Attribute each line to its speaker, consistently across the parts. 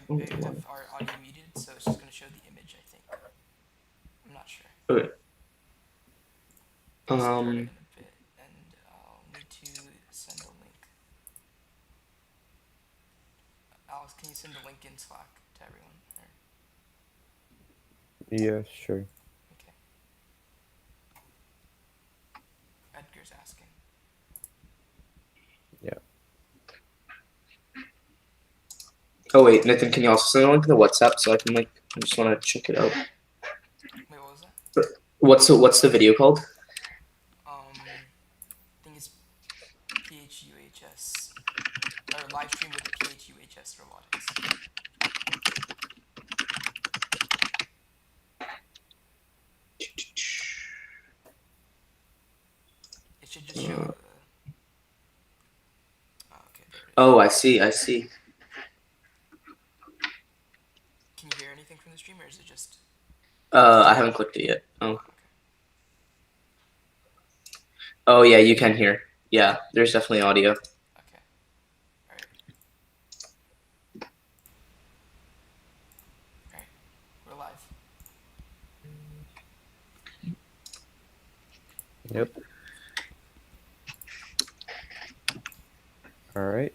Speaker 1: I
Speaker 2: Only one.
Speaker 1: have our audio muted, so it's just going to show the image, I think. I'm not sure.
Speaker 2: Okay.
Speaker 1: I'll start in a bit, and I'll need to send a link. Alex, can you send the link in Slack to everyone? Or,
Speaker 3: Yeah, sure.
Speaker 1: okay. Edgar's asking.
Speaker 3: Yeah.
Speaker 2: Oh wait, Nathan, can you also send a link to the WhatsApp so I can like? I just want to check it out.
Speaker 1: Wait, what was that?
Speaker 2: What's the video called?
Speaker 1: I think it's PHUHS, or Livestream with PHUHS Robotics. It should just show. Okay, there it is.
Speaker 2: Oh, I see. I see.
Speaker 1: Can you hear anything from the stream, or is it just?
Speaker 2: I haven't clicked it yet. Oh.
Speaker 1: Okay.
Speaker 2: Oh yeah, you can hear. Yeah, there's definitely audio.
Speaker 1: Okay. All right. All right. We're live.
Speaker 3: Yep. All right.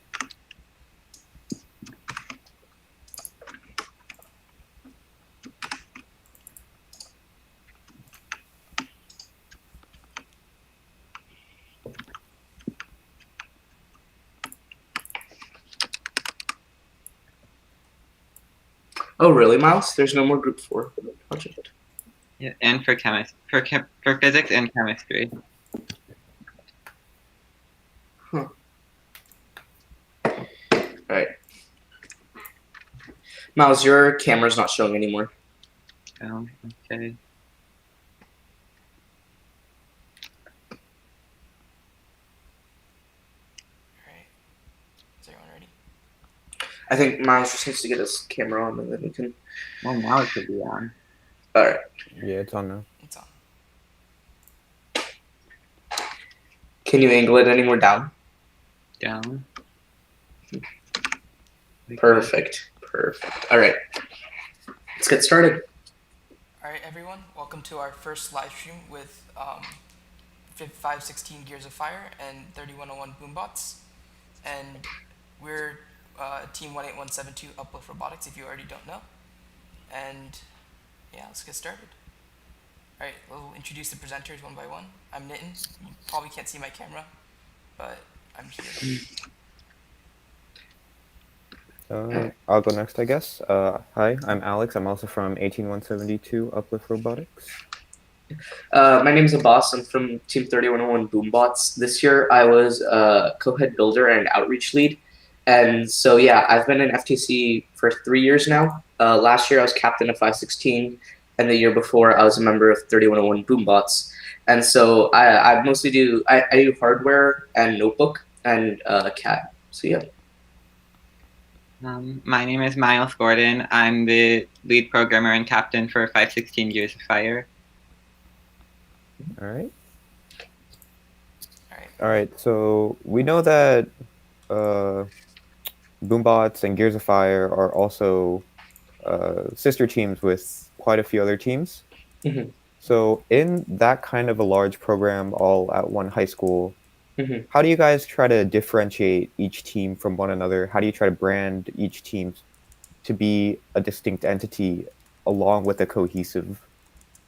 Speaker 2: Oh really, Miles? There's no more group 4 for the project.
Speaker 4: Yeah, and for for physics and chemistry.
Speaker 2: Huh. All right. Miles, your camera's not showing anymore.
Speaker 4: Oh, okay.
Speaker 1: All right. Is everyone ready?
Speaker 2: I think Miles just needs to get his camera on, and then we can.
Speaker 4: Well, now it should be on.
Speaker 2: All right.
Speaker 3: Yeah, it's on now.
Speaker 1: It's on.
Speaker 2: Can you angle it any more down?
Speaker 4: Down.
Speaker 2: Perfect. Perfect. All right. Let's get started.
Speaker 1: All right, everyone. Welcome to our first live stream with 516 Gears of Fire and 3101 Boombots. And we're Team 18172 Uplift Robotics, if you already don't know. And yeah, let's get started. All right, we'll introduce the presenters one by one. I'm Nitin. You probably can't see my camera, but I'm here.
Speaker 3: I'll go next, I guess. Hi, I'm Alex. I'm also from 18172 Uplift Robotics.
Speaker 2: My name's Abbas. I'm from Team 3101 Boombots. This year I was co-head builder and outreach lead. And so, yeah, I've been in FTC for 3 years now. Last year I was captain of 516, and the year before I was a member of 3101 Boombots. And so I mostly do, I do hardware and notebook and CAD. So, yeah.
Speaker 4: My name is Miles Gordon. I'm the lead programmer and captain for 516 Gears of Fire.
Speaker 3: All right.
Speaker 1: All right.
Speaker 3: All right. So we know that Boombots and Gears of Fire are also sister teams with quite a few other teams.
Speaker 2: Mm-hmm.
Speaker 3: So in that kind of a large program all at one high school,
Speaker 2: Mm-hmm.
Speaker 3: how do you guys try to differentiate each team from one another? How do you try to brand each team to be a distinct entity along with a cohesive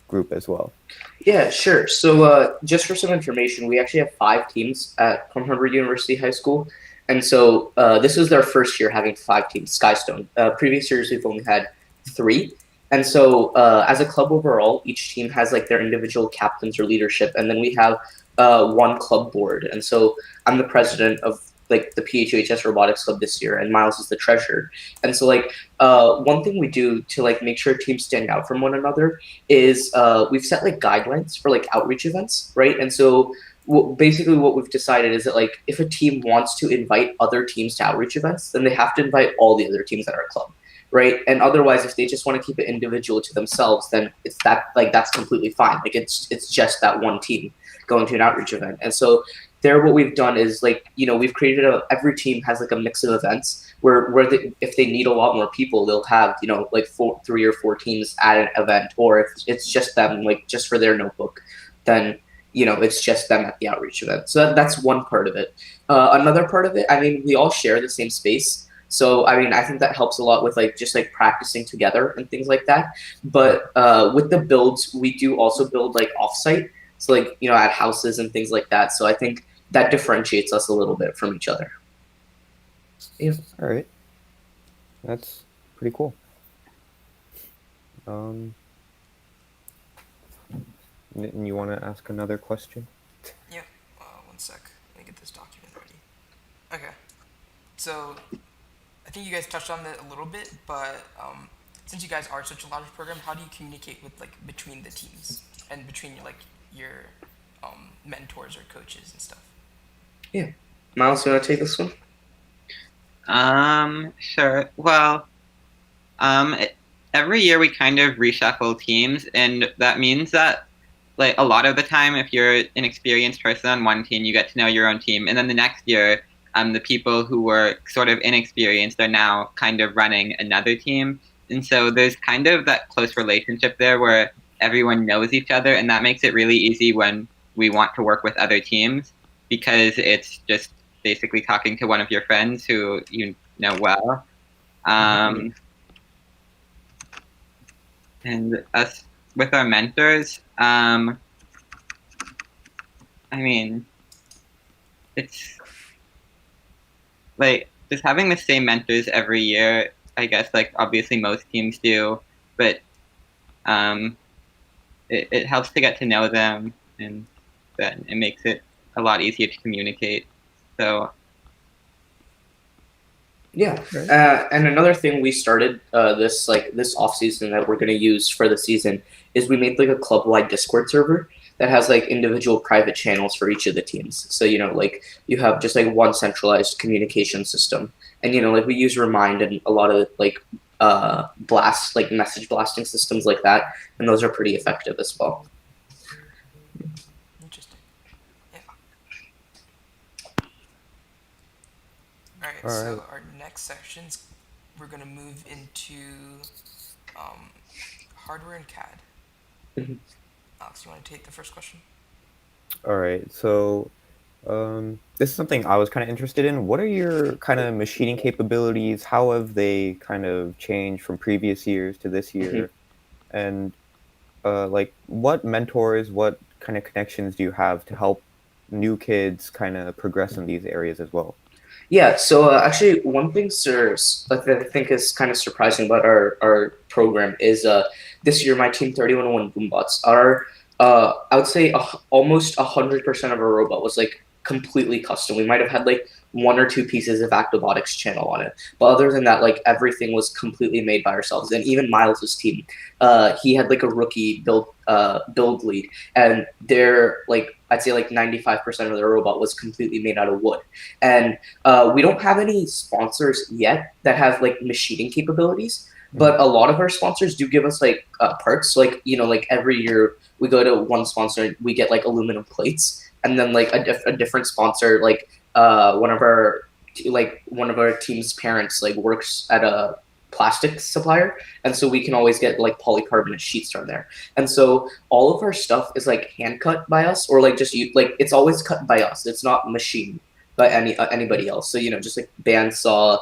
Speaker 3: group as well?
Speaker 2: Yeah, sure. So just for some information, we actually have 5 teams from Harvard University High School. And so this is their first year having 5 teams, Skystone. Previous years, we've only had 3. And so as a club overall, each team has like their individual captains or leadership. And then we have one club board. And so I'm the president of like the PHUHS Robotics Club this year, and Miles is the treasurer. And so like one thing we do to like make sure teams stand out from one another is we've set like guidelines for like outreach events, right? And so basically what we've decided is that like if a team wants to invite other teams to outreach events, then they have to invite all the other teams at our club, right? And otherwise, if they just want to keep it individual to themselves, then it's that like that's completely fine. Like it's just that one team. going to an outreach event. And so there, what we've done is like, we've created every team has like a mix of events where if they need a lot more people, they'll have, like 3 or 4 teams at an event, or if it's just them, like just for their notebook, then, it's just them at the outreach event. So that's one part of it. Another part of it, I mean, we all share the same space. So, I mean, I think that helps a lot with like just like practicing together and things like that. But with the builds, we do also build like offsite. So like, at houses and things like that. So I think that differentiates us a little bit from each other. Yeah.
Speaker 3: All right. That's pretty cool. And you want to ask another question?
Speaker 1: Yeah, one sec. Let me get this document ready. Okay. So, I think you guys touched on it a little bit, but since you guys are such a large program, how do you communicate with like between the teams and between your mentors or coaches and stuff?
Speaker 2: Yeah. Miles, you want to take this one?
Speaker 4: Sure. Well, every year we kind of reshuffle teams, and that means that like a lot of the time, if you're an experienced person on one team, you get to know your own team, and then the next year, the people who were sort of inexperienced are now kind of running another team, and so there's kind of that close relationship there where everyone knows each other, and that makes it really easy when we want to work with other teams, because it's just basically talking to one of your friends who you know well. And us with our mentors, I mean, it's like just having the same mentors every year, I guess, like obviously most teams do, but it helps to get to know them, and then it makes it a lot easier to communicate. So
Speaker 2: yeah, and another thing we started this off season that we're going to use for the season is we made like a club-wide Discord server that has like individual private channels for each of the teams. So like you have just like one centralized communication system, and like we use Remind and a lot of like blast like message blasting systems like that, and those are pretty effective as well.
Speaker 1: Interesting. Yeah. All right.
Speaker 3: All
Speaker 1: So
Speaker 3: right.
Speaker 1: our next sections, we're gonna move into hardware and CAD.
Speaker 2: Mhm.
Speaker 1: Alex, you want to take the first question?
Speaker 3: All right. So this is something I was kind of interested in. What are your kind of machining capabilities? How have they kind of changed from previous years to this year? And like what mentors, what kind of connections do you have to help new kids kind of progress in these areas as well?
Speaker 2: Yeah, so actually, one thing, sir, that I think is kind of surprising about our program is this year my team 3101 Boombots are I would say almost 100% of our robot was like completely custom. We might have had like 1 or 2 pieces of Activotics channel on it, but other than that, like everything was completely made by ourselves. And even Miles's team, he had like a rookie build lead, and they're like I'd say like 95% of their robot was completely made out of wood. And we don't have any sponsors yet that have like machining capabilities, but a lot of our sponsors do give us like parts. So, like like every year we go to one sponsor and we get like aluminum plates, and then like a different sponsor, like one of our team's parents like works at a plastic supplier, and so we can always get like polycarbonate sheets from there. And so all of our stuff is like hand cut by us, or like it's always cut by us. It's not machined by anybody else. So just like bandsaw.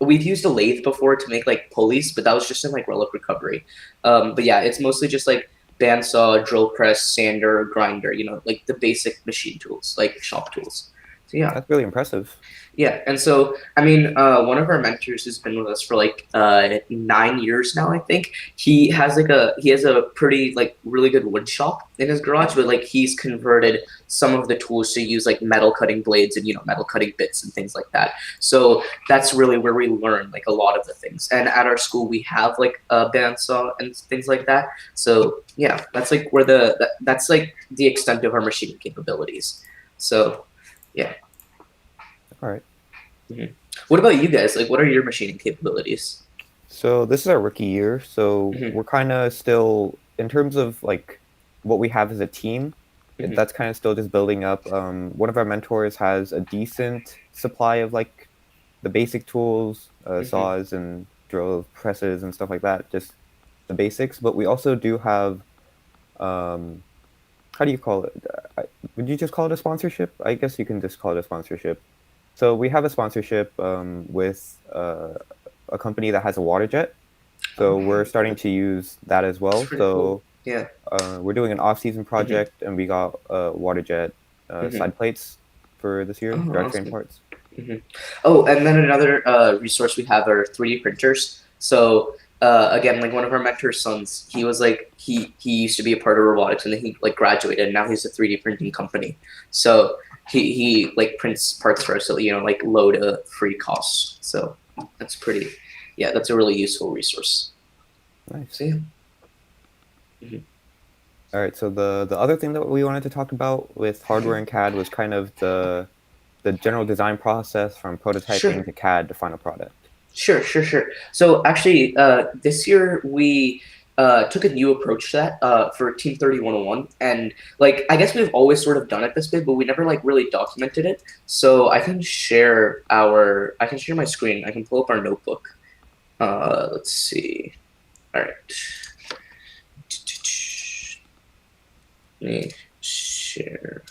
Speaker 2: We've used a lathe before to make like pulleys, but that was just in like relic recovery. But yeah, it's mostly just like bandsaw, drill press, sander, grinder. Like the basic machine tools, like shop tools. So yeah.
Speaker 3: That's really impressive.
Speaker 2: Yeah, and so I mean, one of our mentors who's been with us for like 9 years now, I think. He has a pretty like really good wood shop in his garage, but like he's converted some of the tools to use like metal cutting blades and metal cutting bits and things like that. So that's really where we learn like a lot of the things. And at our school, we have like a bandsaw and things like that. So yeah, that's like where that's like the extent of our machining capabilities. So yeah.
Speaker 3: All right.
Speaker 2: Mm-hmm. What about you guys? Like, what are your machining capabilities?
Speaker 3: So this is our rookie year, so we're kind of still, in terms of like what we have as a team, that's kind of still just building up. One of our mentors has a decent supply of like the basic tools, saws and drill presses and stuff like that, just the basics. But we also do have, how do you call it? Would you just call it a sponsorship? I guess you can just call it a sponsorship. So we have a sponsorship with a company that has a water jet. So we're starting to use that as well. So
Speaker 2: cool. Yeah.
Speaker 3: We're doing an off-season project, and we got water jet side plates for this year, drivetrain parts.
Speaker 2: Oh, and then another resource we have are 3D printers. So again, like one of our mentor's sons, he was like he used to be a part of robotics, and then he like graduated, and now he's a 3D printing company. So he like prints parts for us, so like low to free costs. So that's pretty, yeah, that's a really useful resource.
Speaker 3: Nice.
Speaker 2: So yeah.
Speaker 3: All right. So the other thing that we wanted to talk about with hardware and CAD was kind of the general design process from prototyping to CAD to final product. Sure.
Speaker 2: So actually, this year we took a new approach to that for Team 3101, and like I guess we've always sort of done it this way, but we never like really documented it. So I can share my screen. I can pull up our notebook. Let's see. All right. Let me share.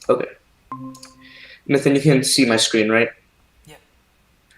Speaker 2: Okay. Nathan, you can see my screen, right?
Speaker 1: Yeah.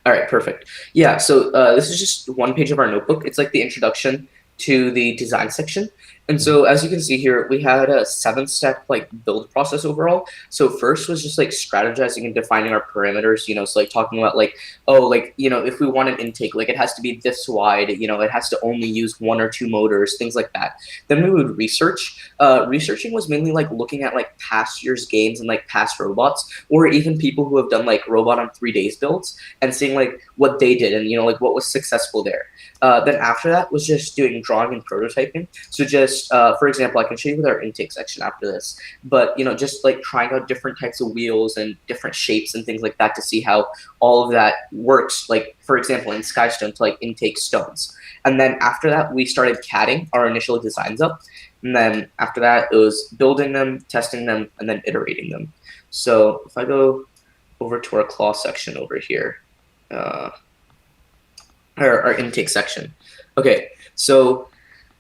Speaker 2: All right, perfect. Yeah, so this is just one page of our notebook. It's like the introduction to the design section. And so as you can see here, we had a 7-step like build process overall. So first was just like strategizing and defining our parameters, so like talking about like, oh, like, if we want an intake, like it has to be this wide, it has to only use 1 or 2 motors, things like that. Then we would research. Researching was mainly like looking at like past year's games and like past robots, or even people who have done like robot on 3 days builds and seeing like what they did and, like what was successful there. Then after that was just doing drawing and prototyping. So just, for example, I can show you with our intake section after this, but, just like trying out different types of wheels and different shapes and things like that to see how all of that works. Like, for example, in Skystone to like intake stones. And then after that, we started CADing our initial designs up. And then after that, it was building them, testing them, and then iterating them. So if I go over to our claw section over here, our intake section. Okay, so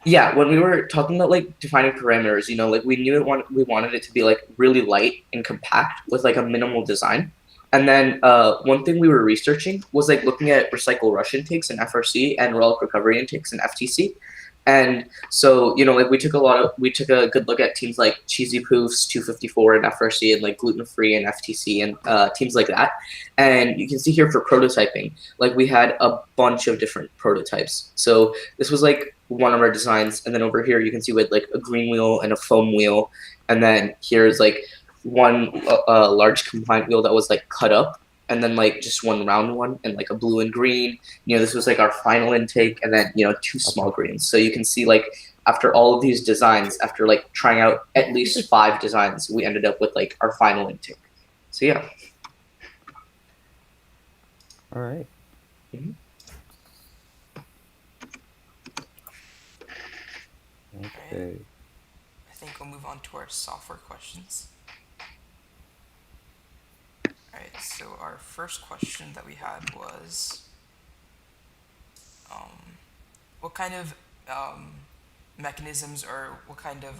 Speaker 2: yeah, when we were talking about like defining parameters, like we knew we wanted it to be like really light and compact with like a minimal design. And then one thing we were researching was like looking at recycle rush intakes in FRC and relic recovery intakes in FTC. And so, like we took a good look at teams like Cheesy PHUHS 254 and FRC and like Gluten Free and FTC and teams like that. And you can see here for prototyping, like we had a bunch of different prototypes. So this was like one of our designs. And then over here, you can see with like a green wheel and a foam wheel. And then here's like one large compliant wheel that was like cut up. And then like just one round one and like a blue and green. This was like our final intake, and then 2 small greens. So you can see like after all of these designs, after like trying out at least 5 designs, we ended up with like our final intake. So yeah.
Speaker 3: All right. Okay.
Speaker 1: I think we'll move on to our software questions. Alright, so our first question that we had was, what kind of mechanisms or what kind of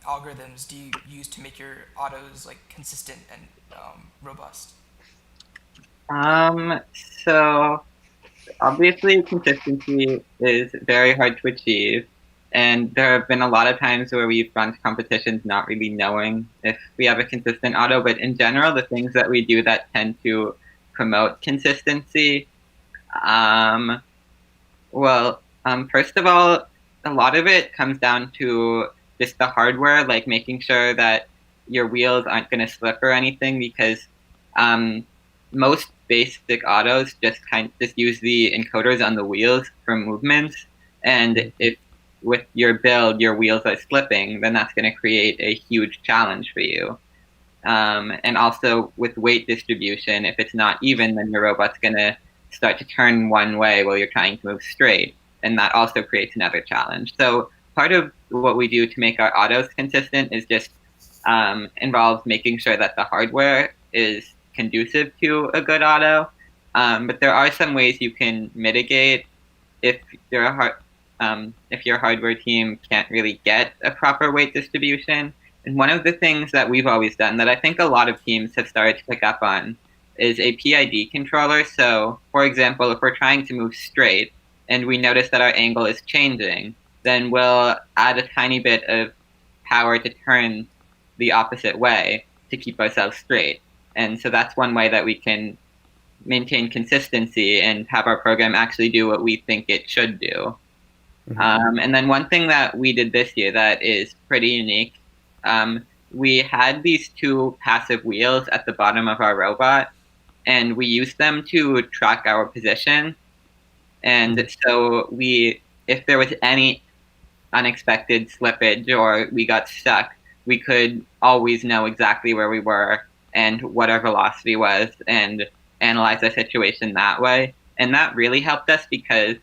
Speaker 1: algorithms do you use to make your autos like consistent and robust?
Speaker 4: So obviously consistency is very hard to achieve. And there have been a lot of times where we've run competitions not really knowing if we have a consistent auto. But in general, the things that we do that tend to promote consistency, first of all, a lot of it comes down to just the hardware, like making sure that your wheels aren't going to slip or anything, because most basic autos just use the encoders on the wheels for movements. And if with your build, your wheels are slipping, then that's going to create a huge challenge for you. And also with weight distribution, if it's not even, then your robot's going to start to turn one way while you're trying to move straight, and that also creates another challenge. So part of what we do to make our autos consistent is just involves making sure that the hardware is conducive to a good auto. But there are some ways you can mitigate if your hardware team can't really get a proper weight distribution. And one of the things that we've always done that I think a lot of teams have started to pick up on is a PID controller. So, for example, if we're trying to move straight and we notice that our angle is changing, then we'll add a tiny bit of power to turn the opposite way to keep ourselves straight. And so that's one way that we can maintain consistency and have our program actually do what we think it should do. And then one thing that we did this year that is pretty unique, we had these two passive wheels at the bottom of our robot, and we used them to track our position. And so if there was any unexpected slippage or we got stuck, we could always know exactly where we were and what our velocity was and analyze the situation that way. And that really helped us because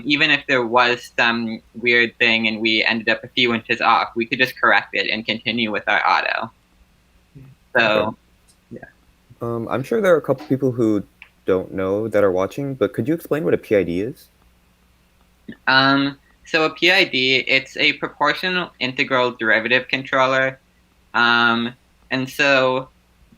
Speaker 4: even if there was some weird thing and we ended up a few inches off, we could just correct it and continue with our auto. So, yeah.
Speaker 3: I'm sure there are a couple people who don't know that are watching, but could you explain what a PID is?
Speaker 4: So a PID, it's a proportional integral derivative controller. And so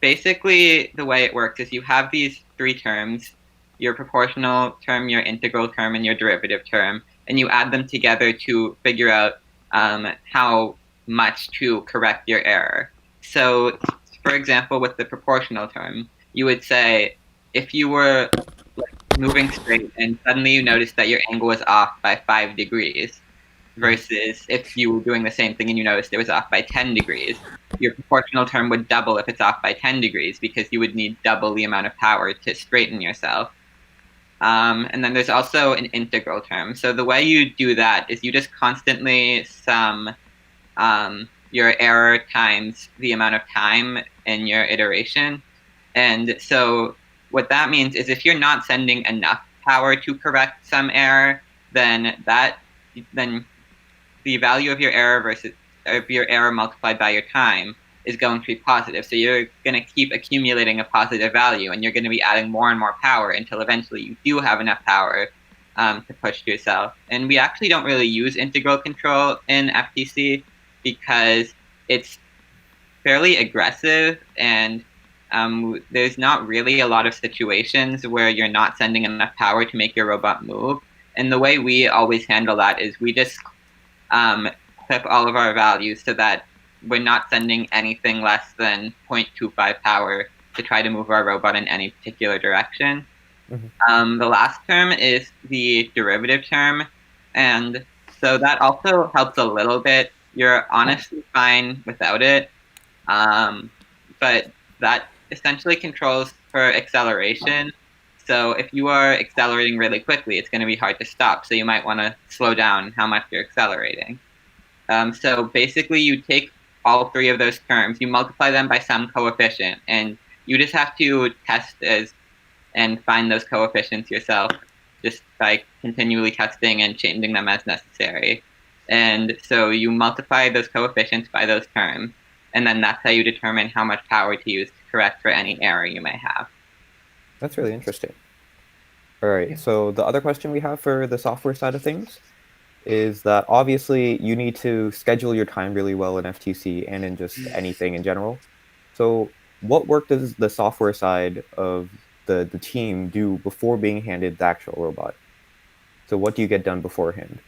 Speaker 4: basically the way it works is you have these three terms, your proportional term, your integral term, and your derivative term, and you add them together to figure out how much to correct your error. So, for example, with the proportional term, you would say if you were moving straight and suddenly you noticed that your angle was off by 5 degrees, versus if you were doing the same thing and you noticed it was off by 10 degrees, your proportional term would double if it's off by 10 degrees because you would need double the amount of power to straighten yourself. And then there's also an integral term. So the way you do that is you just constantly sum your error times the amount of time in your iteration. And so what that means is if you're not sending enough power to correct some error, then the value of your error versus your error multiplied by your time is going to be positive. So you're going to keep accumulating a positive value, and you're going to be adding more and more power until eventually you do have enough power to push yourself. And we actually don't really use integral control in FTC because it's fairly aggressive, and there's not really a lot of situations where you're not sending enough power to make your robot move. And the way we always handle that is we just clip all of our values so that we're not sending anything less than 0.25 power to try to move our robot in any particular direction. The last term is the derivative term, and so that also helps a little bit. You're honestly fine without it, but that essentially controls for acceleration. So if you are accelerating really quickly, it's going to be hard to stop, so you might want to slow down how much you're accelerating. So basically you take all three of those terms, you multiply them by some coefficient, and you just have to test and find those coefficients yourself just by continually testing and changing them as necessary. And so you multiply those coefficients by those terms, and then that's how you determine how much power to use to correct for any error you may have.
Speaker 3: That's really interesting. All right, so the other question we have for the software side of things is that obviously you need to schedule your time really well in FTC and in just anything in general. So what work does the software side of the team do before being handed the actual robot? So what do you get done beforehand?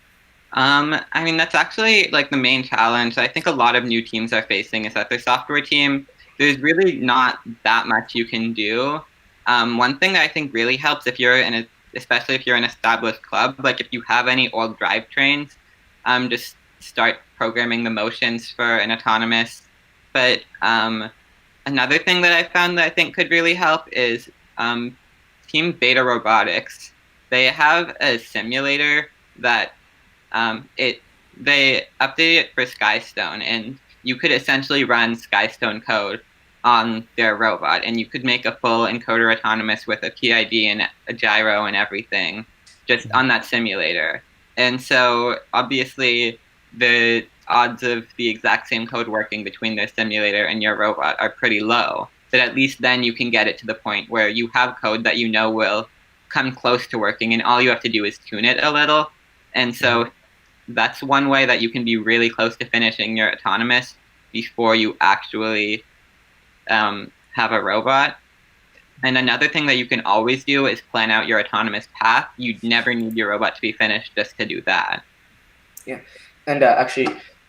Speaker 4: I mean, that's actually like the main challenge I think a lot of new teams are facing is that their software team, there's really not that much you can do. One thing that I think really helps if you're especially if you're an established club, like if you have any old drivetrains, just start programming the motions for an autonomous. But another thing that I found that I think could really help is Team Beta Robotics. They have a simulator that they updated it for Skystone, and you could essentially run Skystone code on their robot, and you could make a full encoder autonomous with a PID and a gyro and everything just on that simulator. And so obviously the odds of the exact same code working between the simulator and your robot are pretty low, but at least then you can get it to the point where you have code that you know will come close to working, and all you have to do is tune it a little. And so that's one way that you can be really close to finishing your autonomous before you actually have a robot. And another thing that you can always do is plan out your autonomous path. You'd never need your robot to be finished just to do that.
Speaker 2: Yeah, and actually,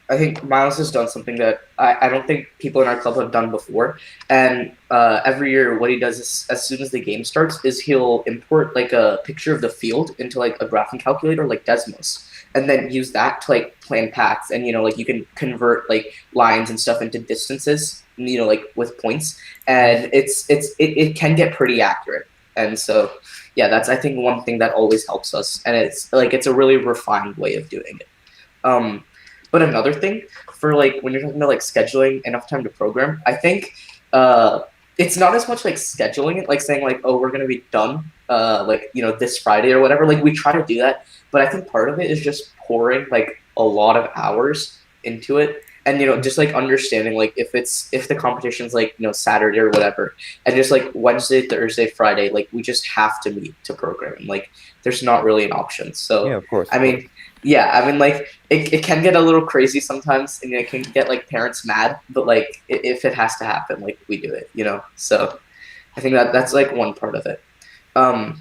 Speaker 2: I think Miles has done something that I don't think people in our club have done before. And every year, what he does is, as soon as the game starts, is he'll import like a picture of the field into like a graphing calculator, like Desmos, and then use that to like plan paths. And like you can convert like lines and stuff into distances, like with points, and it can get pretty accurate. And so yeah, that's I think one thing that always helps us, and it's a really refined way of doing it. But another thing for like when you're talking about like scheduling enough time to program, I think it's not as much like scheduling it, like saying like, oh, we're gonna be done like this Friday or whatever. Like we try to do that, but I think part of it is just pouring like a lot of hours into it, and just like understanding like if the competition's like Saturday or whatever, and just like Wednesday, Thursday, Friday, like we just have to meet to program. Like there's not really an option. So
Speaker 3: Yeah, of course.
Speaker 2: I mean, like it can get a little crazy sometimes, and it can get like parents mad, but like if it has to happen, like we do it, So I think that's like one part of it. I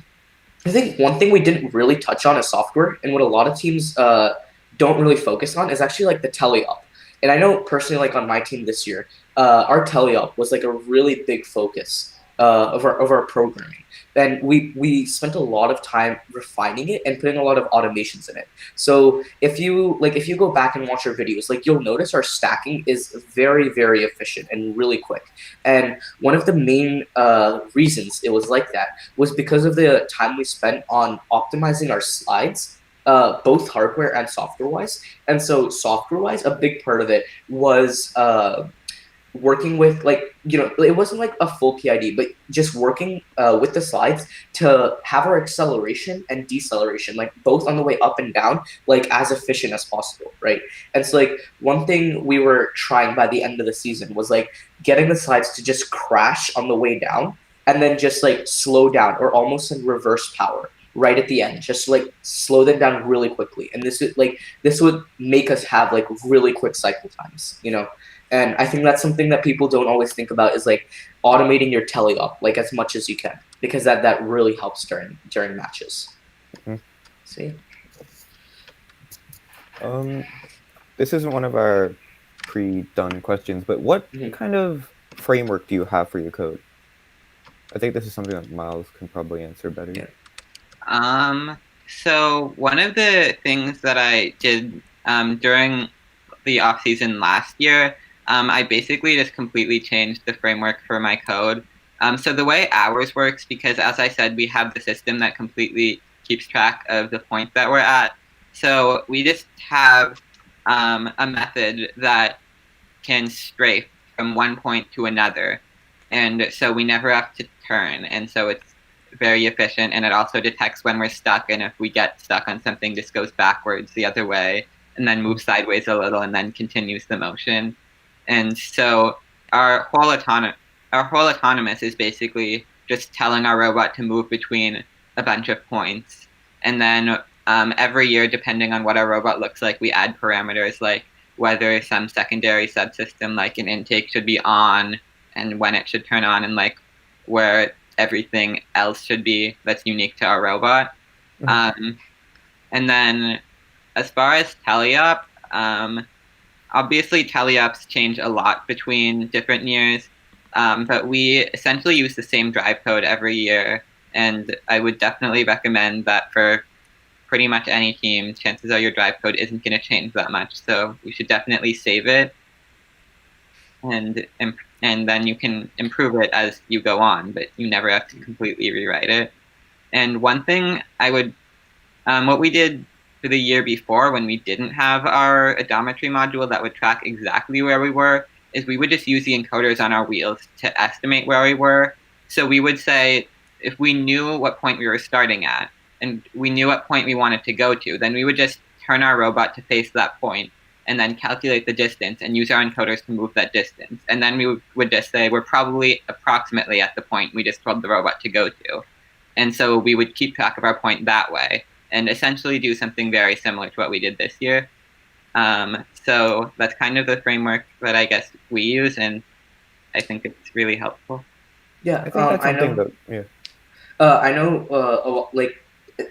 Speaker 2: think one thing we didn't really touch on is software, and what a lot of teams don't really focus on is actually like the teleop. And I know personally, like on my team this year, our teleop was like a really big focus of our programming. And we spent a lot of time refining it and putting a lot of automations in it. So if you go back and watch our videos, like you'll notice our stacking is very, very efficient and really quick. And one of the main reasons it was like that was because of the time we spent on optimizing our slides, both hardware and software wise. And so software wise, a big part of it was working with like it wasn't like a full PID, but just working with the slides to have our acceleration and deceleration like both on the way up and down like as efficient as possible, right? And so like one thing we were trying by the end of the season was like getting the slides to just crash on the way down and then just like slow down or almost in reverse power right at the end, just like slow them down really quickly. And this would make us have like really quick cycle times, And I think that's something that people don't always think about is like automating your teleop like as much as you can, because that really helps during matches.
Speaker 3: Mm-hmm.
Speaker 2: See?
Speaker 3: This isn't one of our pre-done questions, but what kind of framework do you have for your code? I think this is something that Miles can probably answer better.
Speaker 2: Yeah.
Speaker 4: So one of the things that I did during the off season last year, I basically just completely changed the framework for my code. So the way ours works, because as I said, we have the system that completely keeps track of the point that we're at. So we just have a method that can strafe from one point to another. And so we never have to turn. And so it's very efficient. And it also detects when we're stuck. And if we get stuck on something, this goes backwards the other way and then moves sideways a little and then continues the motion. And so our whole autonomous is basically just telling our robot to move between a bunch of points. And then every year, depending on what our robot looks like, we add parameters like whether some secondary subsystem like an intake should be on and when it should turn on and like where everything else should be that's unique to our robot. And then as far as teleop, obviously teleops change a lot between different years, but we essentially use the same drive code every year. And I would definitely recommend that for pretty much any team, chances are your drive code isn't going to change that much. So you should definitely save it. And then you can improve it as you go on, but you never have to completely rewrite it. And one thing what we did for the year before when we didn't have our odometry module that would track exactly where we were, is we would just use the encoders on our wheels to estimate where we were. So we would say, if we knew what point we were starting at, and we knew what point we wanted to go to, then we would just turn our robot to face that point and then calculate the distance and use our encoders to move that distance. And then we would just say, we're probably approximately at the point we just told the robot to go to. And so we would keep track of our point that way and essentially do something very similar to what we did this year. So that's kind of the framework that I guess we use, and I think it's really helpful.
Speaker 2: Yeah,
Speaker 3: I think that's something that, yeah.
Speaker 2: I know, like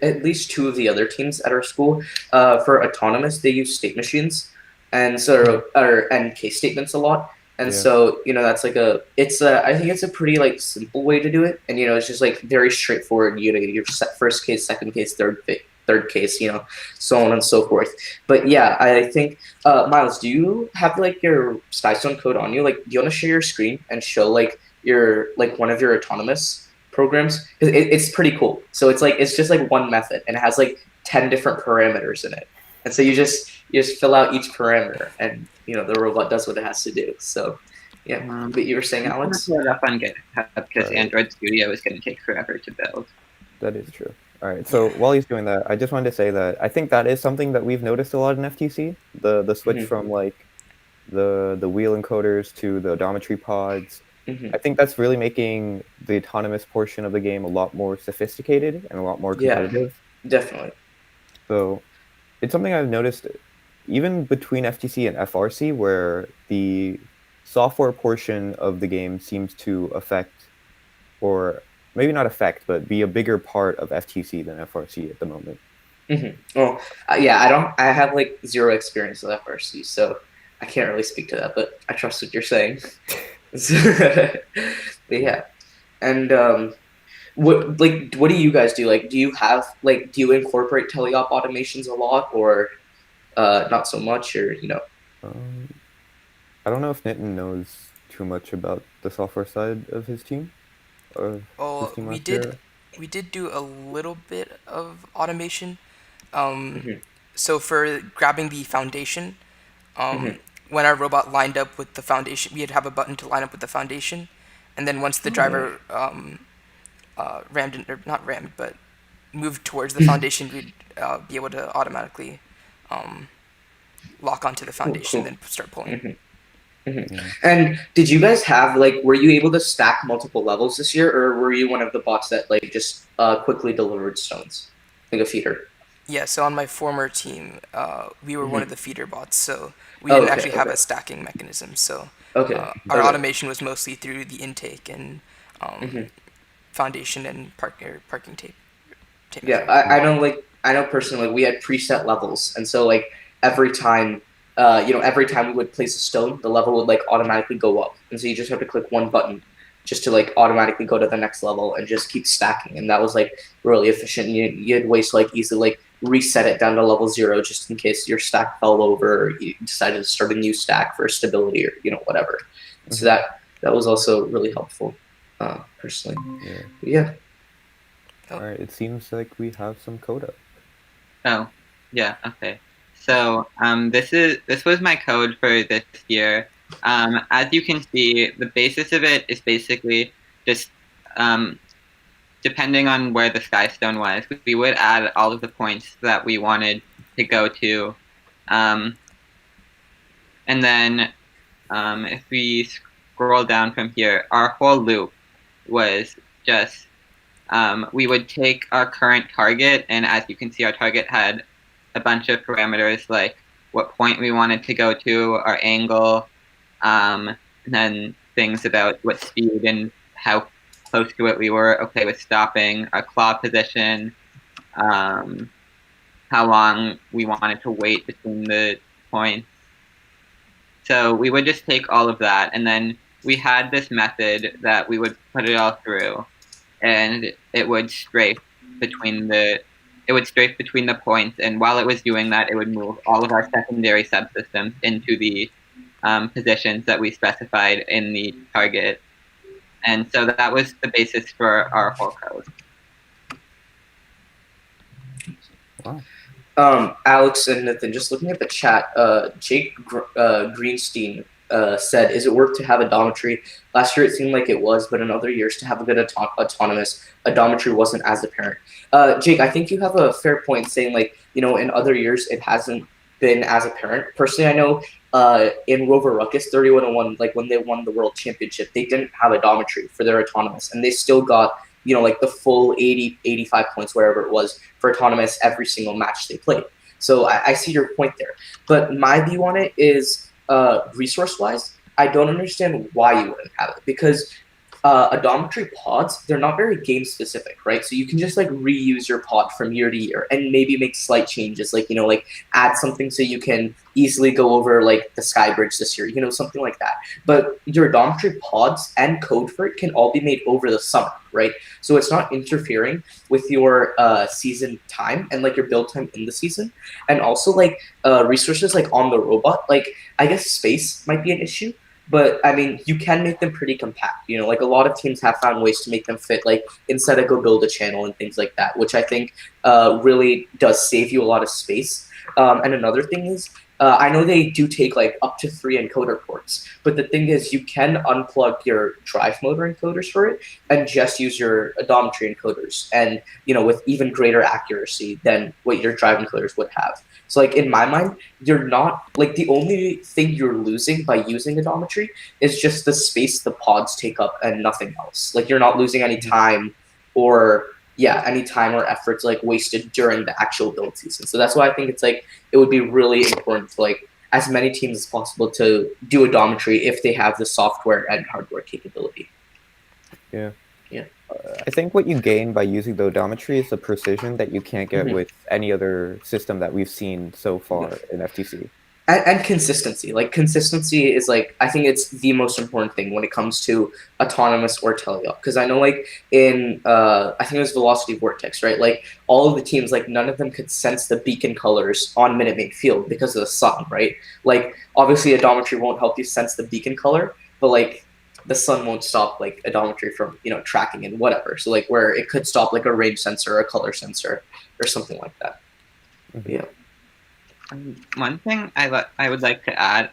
Speaker 2: at least two of the other teams at our school, for autonomous, they use state machines, and so and case statements a lot, and so that's like I think it's a pretty like simple way to do it, and it's just like very straightforward. Your first case, second case, third case, so on and so forth. But yeah, I think Miles, do you have like your Skystone code on you? Like, do you want to share your screen and show like your one of your autonomous programs? It's pretty cool. So it's just like one method, and it has like 10 different parameters in it, and so you just fill out each parameter, and the robot does what it has to do. So yeah, but you were saying, Alex?
Speaker 4: I'm up on GitHub because Android Studio is going to take forever to build.
Speaker 3: That is true. All right, so while he's doing that, I just wanted to say that I think that is something that we've noticed a lot in FTC, the switch from like the wheel encoders to the odometry pods. I think that's really making the autonomous portion of the game a lot more sophisticated and a lot more competitive.
Speaker 2: Yeah, definitely.
Speaker 3: So it's something I've noticed even between FTC and FRC, where the software portion of the game seems to affect, or maybe not affect, but be a bigger part of FTC than FRC at the moment.
Speaker 2: Well, yeah, I have like zero experience with FRC, so I can't really speak to that, but I trust what you're saying. But yeah, and what do you guys do? Like, do you incorporate teleop automations a lot, or not so much, or
Speaker 3: I don't know if Nitin knows too much about the software side of his team.
Speaker 1: We did do a little bit of automation. So for grabbing the foundation, when our robot lined up with the foundation, we'd have a button to line up with the foundation, and then once the driver moved towards the foundation, we'd be able to automatically lock onto the foundation and then start pulling.
Speaker 2: And did you guys have were you able to stack multiple levels this year, or were you one of the bots that just quickly delivered stones, like a feeder?
Speaker 1: Yeah, so on my former team, we were one of the feeder bots, so we didn't actually have a stacking mechanism. So our automation was mostly through the intake and foundation and parking tape.
Speaker 2: Yeah, I know personally, we had preset levels, and so every time every time we would place a stone, the level would automatically go up, and so you just have to click one button just to automatically go to the next level and just keep stacking, and that was really efficient. You'd waste easily reset it down to level 0 just in case your stack fell over, or you decided to start a new stack for stability, or whatever. So that was also really helpful, personally. Yeah.
Speaker 3: All right, it seems like we have some code up.
Speaker 4: Oh, yeah. Okay. So this was my code for this year. As you can see, the basis of it is basically just depending on where the Skystone was, we would add all of the points that we wanted to go to, and then if we scroll down from here, our whole loop was just we would take our current target, and as you can see, our target had a bunch of parameters like what point we wanted to go to, our angle, and then things about what speed and how close to it we were okay with stopping, our claw position, how long we wanted to wait between the points. So we would just take all of that, and then we had this method that we would put it all through, and it would strafe between the points, and while it was doing that, it would move all of our secondary subsystems into the positions that we specified in the target. And so that was the basis for our whole code.
Speaker 3: Wow.
Speaker 2: Alex and Nathan, just looking at the chat, Jake Greenstein said, is it worth to have odometry? Last year it seemed like it was, but in other years to have a good autonomous, odometry wasn't as apparent. Jake, I think you have a fair point saying like, in other years it hasn't been as apparent. Personally, I know in Rover Ruckus 3101, like when they won the world championship, they didn't have odometry for their autonomous, and they still got like the full 80, 85 points, wherever it was, for autonomous every single match they played. So I see your point there. But my view on it is resource-wise, I don't understand why you wouldn't have it, because odometry pods, they're not very game specific, right? So you can just like reuse your pod from year to year and maybe make slight changes, like, like add something so you can easily go over like the Sky Bridge this year, something like that. But your odometry pods and code for it can all be made over the summer, right? So it's not interfering with your season time and like your build time in the season. And also like resources like on the robot, like I guess space might be an issue. But I mean, you can make them pretty compact. Like a lot of teams have found ways to make them fit, like instead of go build a channel and things like that, which I think really does save you a lot of space. And another thing is, I know they do take like up to 3 encoder ports, but the thing is, you can unplug your drive motor encoders for it and just use your odometry encoders, and with even greater accuracy than what your drive encoders would have. So like in my mind, you're not like the only thing you're losing by using odometry is just the space the pods take up and nothing else. Like you're not losing any time or efforts like wasted during the actual build season. So that's why I think it's like it would be really important for like as many teams as possible to do odometry if they have the software and hardware capability.
Speaker 3: Yeah.
Speaker 2: Yeah.
Speaker 3: I think what you gain by using the odometry is the precision that you can't get with any other system that we've seen so far in FTC.
Speaker 2: And consistency. Like consistency is like, I think it's the most important thing when it comes to autonomous or teleop. Because I know like in, I think it was Velocity Vortex, right? Like all of the teams, like none of them could sense the beacon colors on Minute Maid Field because of the sun, right? Like obviously odometry won't help you sense the beacon color, but like the sun won't stop like odometry from tracking and whatever. So like where it could stop like a range sensor or a color sensor or something like that. Yeah.
Speaker 4: One thing I would like to add,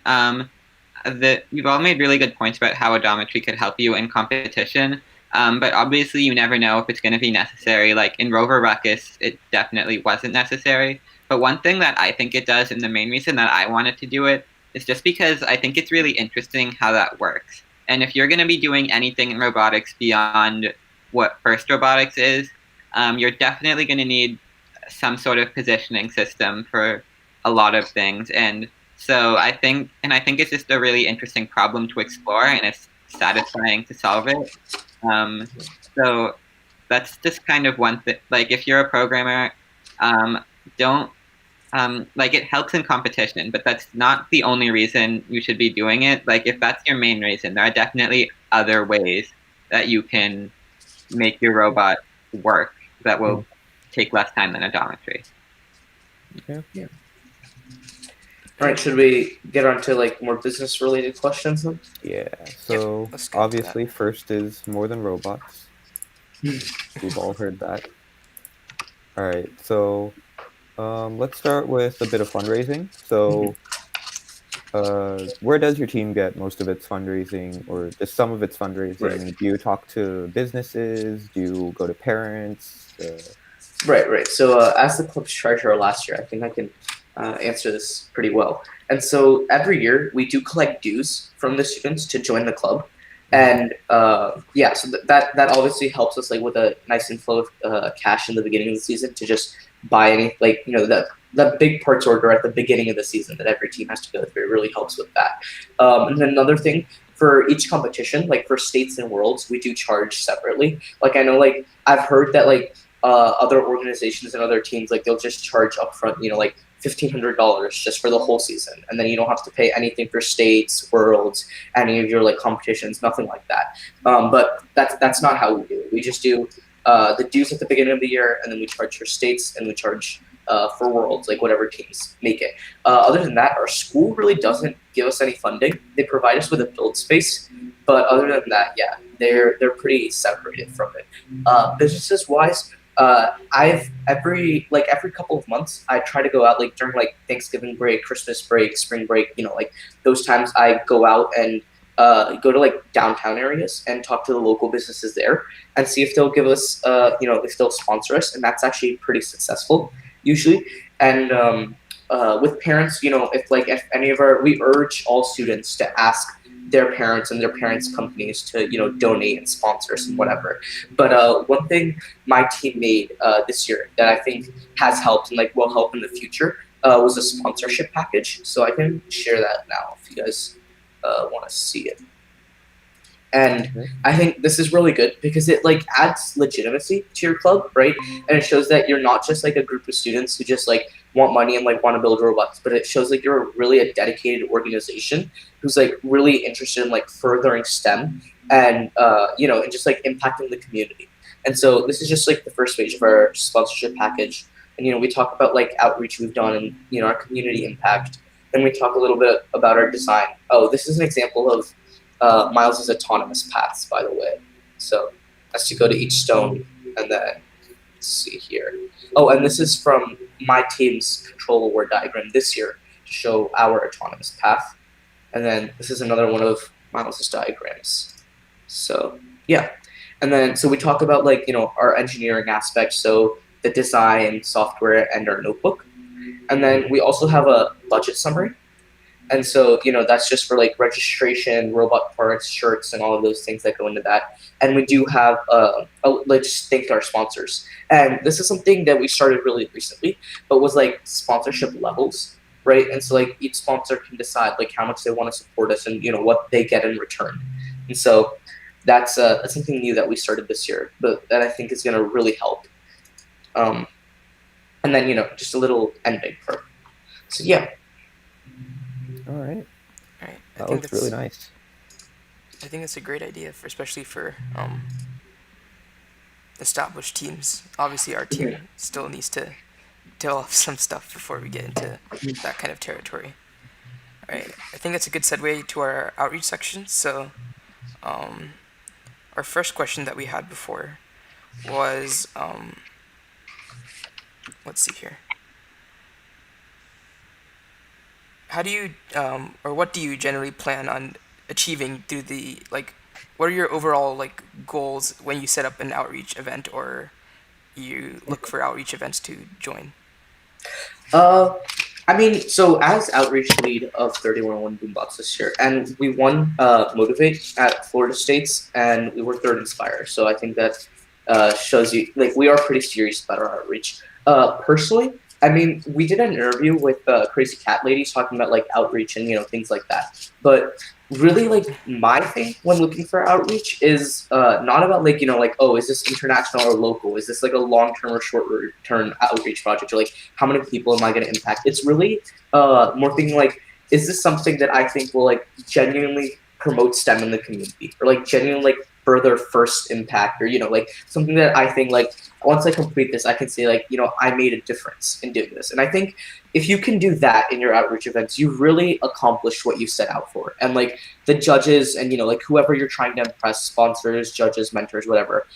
Speaker 4: that you've all made really good points about how odometry could help you in competition, but obviously you never know if it's going to be necessary. Like in Rover Ruckus, it definitely wasn't necessary. But one thing that I think it does, and the main reason that I wanted to do it, is just because I think it's really interesting how that works. And if you're going to be doing anything in robotics beyond what FIRST Robotics is, you're definitely going to need some sort of positioning system for a lot of things. And so I think it's just a really interesting problem to explore, and it's satisfying to solve it. So that's just kind of one thing. Like if you're a programmer, don't like it helps in competition, but that's not the only reason you should be doing it. Like if that's your main reason, there are definitely other ways that you can make your robot work that will take less time than odometry.
Speaker 2: Yeah. All right, should we get on to like more business related questions then?
Speaker 3: Yeah. So obviously first is more than robots. We've all heard that. All right. So let's start with a bit of fundraising. So where does your team get most of its fundraising, or just some of its fundraising?
Speaker 2: Right.
Speaker 3: Do you talk to businesses? Do you go to parents?
Speaker 2: Right. So as the club's treasurer last year, I think I can answer this pretty well. And so every year we do collect dues from the students to join the club. And so that obviously helps us like with a nice inflow of cash in the beginning of the season to just buy any, like, the big parts order at the beginning of the season that every team has to go through. It really helps with that. And then another thing, for each competition, like for states and worlds, we do charge separately. Like I know, like I've heard that like other organizations and other teams, like they'll just charge upfront, like $1,500 just for the whole season, and then you don't have to pay anything for states, worlds, any of your like competitions, nothing like that. But that's not how we do it. We just do the dues at the beginning of the year, and then we charge for states, and we charge for worlds, like whatever teams make it. Other than that, our school really doesn't give us any funding. They provide us with a build space, but other than that, yeah, they're pretty separated from it. Businesses wise, I've every couple of months I try to go out like during like Thanksgiving break, Christmas break, spring break, like those times I go out and go to like downtown areas and talk to the local businesses there and see if they'll give us if they'll sponsor us, and that's actually pretty successful usually. And with parents, if any of we urge all students to ask their parents and their parents' companies to donate and sponsor us and whatever. But one thing my team made this year that I think has helped and like will help in the future was a sponsorship package. So I can share that now if you guys want to see it. And I think this is really good because it like adds legitimacy to your club, right? And it shows that you're not just like a group of students who just like want money and like want to build robots, but it shows like you're really a dedicated organization who's like really interested in like furthering STEM and and just like impacting the community. And so this is just like the first page of our sponsorship package. And we talk about like outreach we've done and our community impact. Then we talk a little bit about our design. Oh, this is an example of Miles's autonomous paths, by the way. So as you go to each stone, and then let's see here. Oh, and this is from my team's control award diagram this year to show our autonomous path. And then this is another one of Miles's diagrams. So yeah, and then so we talk about like our engineering aspect, so the design, software, and our notebook. And then we also have a budget summary. And so, that's just for like registration, robot parts, shirts, and all of those things that go into that. And we do have, let's thank our sponsors. And this is something that we started really recently, but was like sponsorship levels, right? And so like each sponsor can decide like how much they want to support us and, what they get in return. And so that's something new that we started this year, but that I think is going to really help. And then, just a little ending part. So yeah.
Speaker 3: All right.
Speaker 1: All right.
Speaker 3: That looks really nice.
Speaker 1: I think it's a great idea, especially for established teams. Obviously, our team still needs to develop some stuff before we get into that kind of territory. All right. I think it's a good segue to our outreach section. So, our first question that we had before was, let's see here. How do you, or what do you generally plan on achieving through what are your overall goals when you set up an outreach event or you look for outreach events to join?
Speaker 2: So as outreach lead of 3101 Boombots this year, and we won Motivate at Florida State's, and we were third Inspire. So I think that shows you we are pretty serious about our outreach. Personally, we did an interview with Crazy Cat Ladies talking about outreach and things like that. But really, my thing when looking for outreach is not about is this international or local? Is this a long-term or short-term outreach project? Or how many people am I going to impact? It's really more thinking is this something that I think will genuinely promote STEM in the community, or genuinely further first impact, or something that I think once I complete this, I can say I made a difference in doing this. And I think if you can do that in your outreach events, you really accomplished what you set out for. And the judges and whoever you're trying to impress, sponsors, judges, mentors, whatever,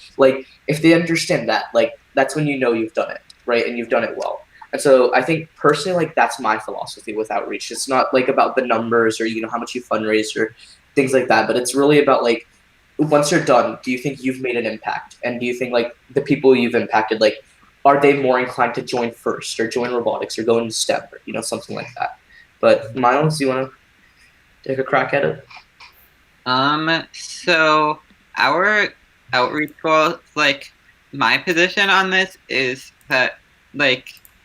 Speaker 2: if they understand that, that's when you've done it, right? And you've done it well. And so I think personally, that's my philosophy with outreach. It's not about the numbers or how much you fundraise or things like that, but it's really about once you're done, do you think you've made an impact? And do you think the people you've impacted, are they more inclined to join FIRST or join robotics or go into STEM or something like that? But Miles, do you want to take a crack at it?
Speaker 4: So our outreach goal, my position on this is that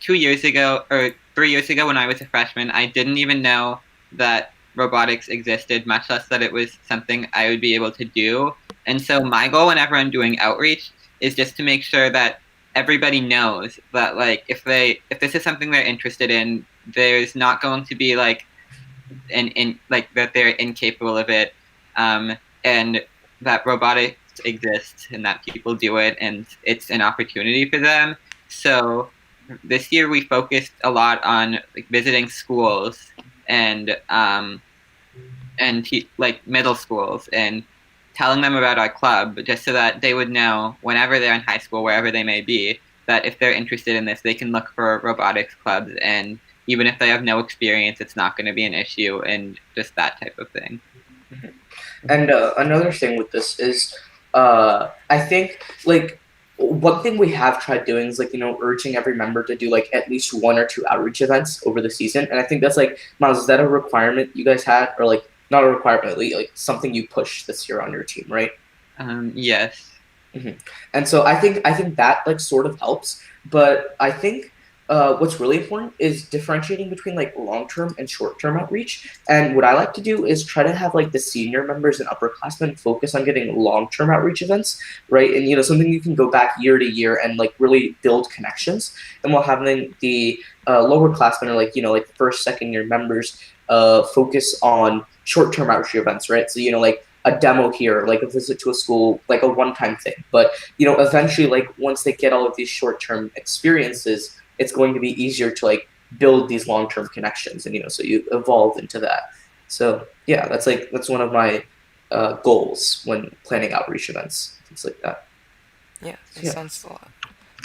Speaker 4: 2 years ago or 3 years ago when I was a freshman, I didn't even know that robotics existed, much less that it was something I would be able to do. And so my goal whenever I'm doing outreach is just to make sure that everybody knows that if this is something they're interested in, there's not going to be that they're incapable of it, and that robotics exists and that people do it and it's an opportunity for them. So this year we focused a lot on visiting schools and middle schools and telling them about our club, just so that they would know whenever they're in high school, wherever they may be, that if they're interested in this, they can look for robotics clubs, and even if they have no experience, it's not going to be an issue, and just that type of thing.
Speaker 2: And another thing with this is, I think like one thing we have tried doing is like urging every member to do like at least 1 or 2 outreach events over the season. And I think that's like, Miles, is that a requirement you guys had, or like not a requirement, like something you pushed this year on your team, right?
Speaker 4: Yes.
Speaker 2: And so I think that like sort of helps, but I think what's really important is differentiating between like long-term and short-term outreach. And what I like to do is try to have like the senior members and upperclassmen focus on getting long-term outreach events, right? And something you can go back year to year and like really build connections. And while having the lower classmen or like first, second year members focus on short-term outreach events, right? So like a demo here, like a visit to a school, like a one-time thing. But eventually, like once they get all of these short-term experiences, it's going to be easier to like build these long-term connections, and so you evolve into that. So yeah, that's one of my goals when planning outreach events, things like that.
Speaker 1: Yeah, that sounds a lot.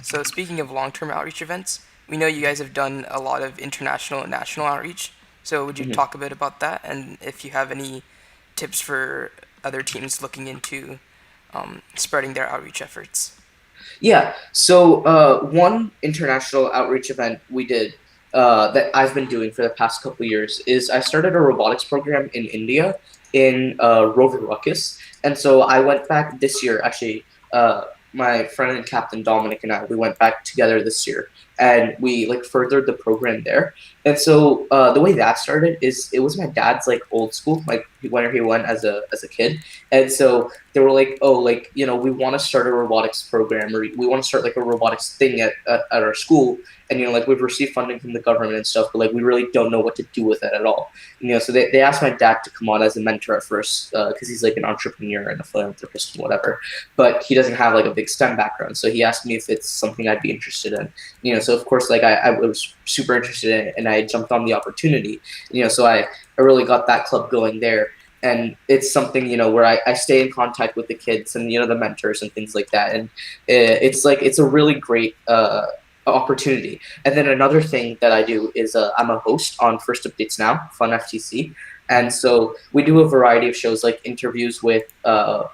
Speaker 1: So speaking of long-term outreach events, we know you guys have done a lot of international and national outreach. So would you talk a bit about that, and if you have any tips for other teams looking into spreading their outreach efforts?
Speaker 2: Yeah. So one international outreach event we did that I've been doing for the past couple of years is I started a robotics program in India in Rover Ruckus. And so I went back this year, actually, my friend and Captain Dominic and I, we went back together this year, and we like furthered the program there. And so the way that started is it was my dad's like old school, like where he went as a kid. And so they were like, oh, like, we want to start a robotics program, or we want to start like a robotics thing at our school. And, like we've received funding from the government and stuff, but like we really don't know what to do with it at all. So they asked my dad to come on as a mentor at first because he's like an entrepreneur and a philanthropist and whatever, but he doesn't have like a big STEM background. So he asked me if it's something I'd be interested in. So of course, like I was super interested in it, and I jumped on the opportunity. So I really got that club going there. And it's something, where I stay in contact with the kids and, the mentors and things like that. And it's a really great opportunity. And then another thing that I do is I'm a host on First Updates Now, Fun FTC. And so we do a variety of shows, like interviews with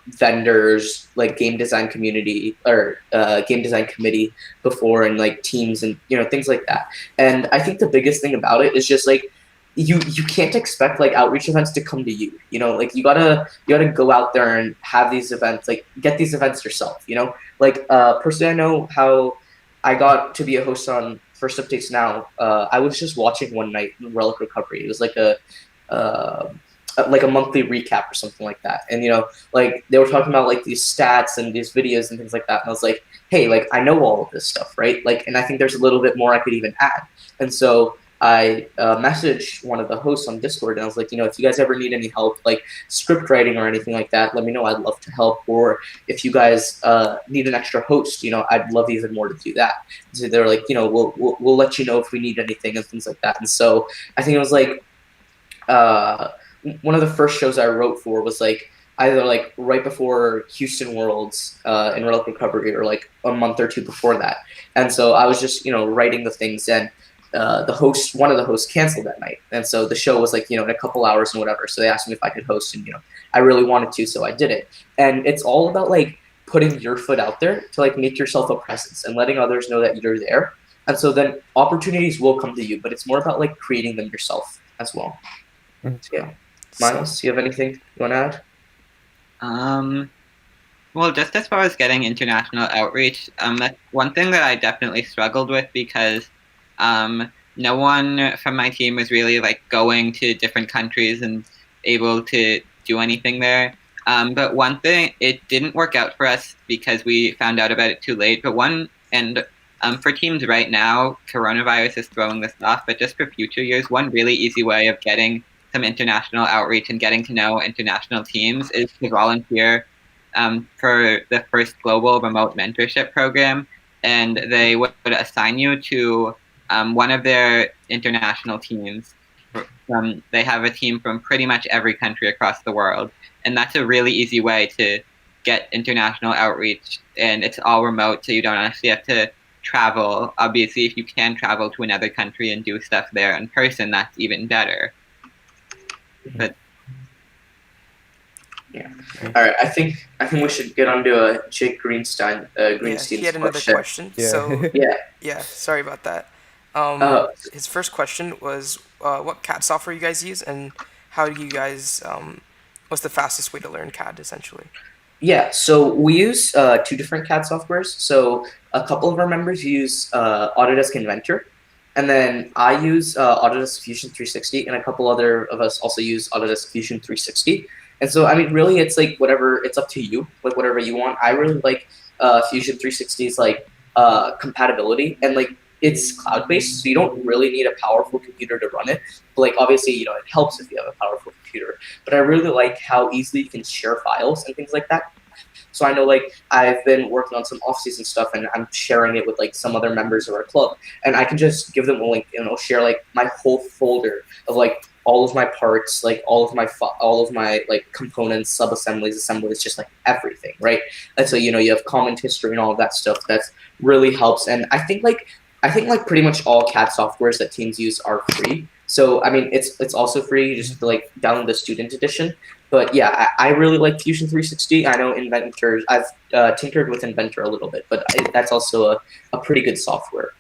Speaker 2: vendors, like game design community or game design committee before, and like teams and, things like that. And I think the biggest thing about it is just like, you can't expect like outreach events to come to you, like you gotta go out there and have these events, like get these events yourself, like personally, I know how I got to be a host on First Updates Now. I was just watching one night in Relic Recovery. It was like a monthly recap or something like that, and like they were talking about like these stats and these videos and things like that, and I was like, hey, like I know all of this stuff, right? Like, and I think there's a little bit more I could even add. And so I messaged one of the hosts on Discord, and I was like, if you guys ever need any help, like script writing or anything like that, let me know. I'd love to help. Or if you guys need an extra host, I'd love even more to do that. So they're like, we'll let you know if we need anything and things like that. And so I think it was like one of the first shows I wrote for was like either like right before Houston Worlds in Relic Recovery, or like a month or two before that. And so I was just writing the things, and one of the hosts canceled that night, and so the show was like in a couple hours and whatever. So they asked me if I could host, and I really wanted to, so I did it. And it's all about like putting your foot out there to like make yourself a presence and letting others know that you're there. And so then opportunities will come to you, but it's more about like creating them yourself as well. So, yeah, Miles, do you have anything you want to add?
Speaker 4: Well, just as far as getting international outreach, that's one thing that I definitely struggled with, because no one from my team was really like going to different countries and able to do anything there. But one thing, it didn't work out for us because we found out about it too late. But for teams right now, coronavirus is throwing this off. But just for future years, one really easy way of getting some international outreach and getting to know international teams is to volunteer for the first global remote mentorship program. And they would assign you to one of their international teams. They have a team from pretty much every country across the world. And that's a really easy way to get international outreach. And it's all remote, so you don't actually have to travel. Obviously, if you can travel to another country and do stuff there in person, that's even better. But
Speaker 2: All right, I think we should get on to Jake
Speaker 1: Yeah,
Speaker 2: Greenstein's
Speaker 1: he had another question.
Speaker 3: Yeah.
Speaker 1: So
Speaker 2: Yeah.
Speaker 1: yeah, sorry about that. His first question was, what CAD software you guys use, and how do you guys, what's the fastest way to learn CAD, essentially?
Speaker 2: Yeah, so we use two different CAD softwares. So a couple of our members use Autodesk Inventor, and then I use Autodesk Fusion 360, and a couple other of us also use Autodesk Fusion 360. And so, I mean, really, it's like whatever, it's up to you, like whatever you want. I really like Fusion 360's like compatibility, and like it's cloud-based, so you don't really need a powerful computer to run it. But like, obviously, it helps if you have a powerful computer. But I really like how easily you can share files and things like that. So I know like I've been working on some off-season stuff, and I'm sharing it with like some other members of our club, and I can just give them a link, share like my whole folder of like all of my parts, like all of my like components, sub-assemblies, assemblies, just like everything, right? And so you have comment history and all of that stuff. That really helps. And I think like pretty much all CAD softwares that teams use are free. So I mean, it's also free. You just have to like download the student edition. But yeah, I really like Fusion 360. I know Inventor. I've tinkered with Inventor a little bit, but that's also a pretty good software.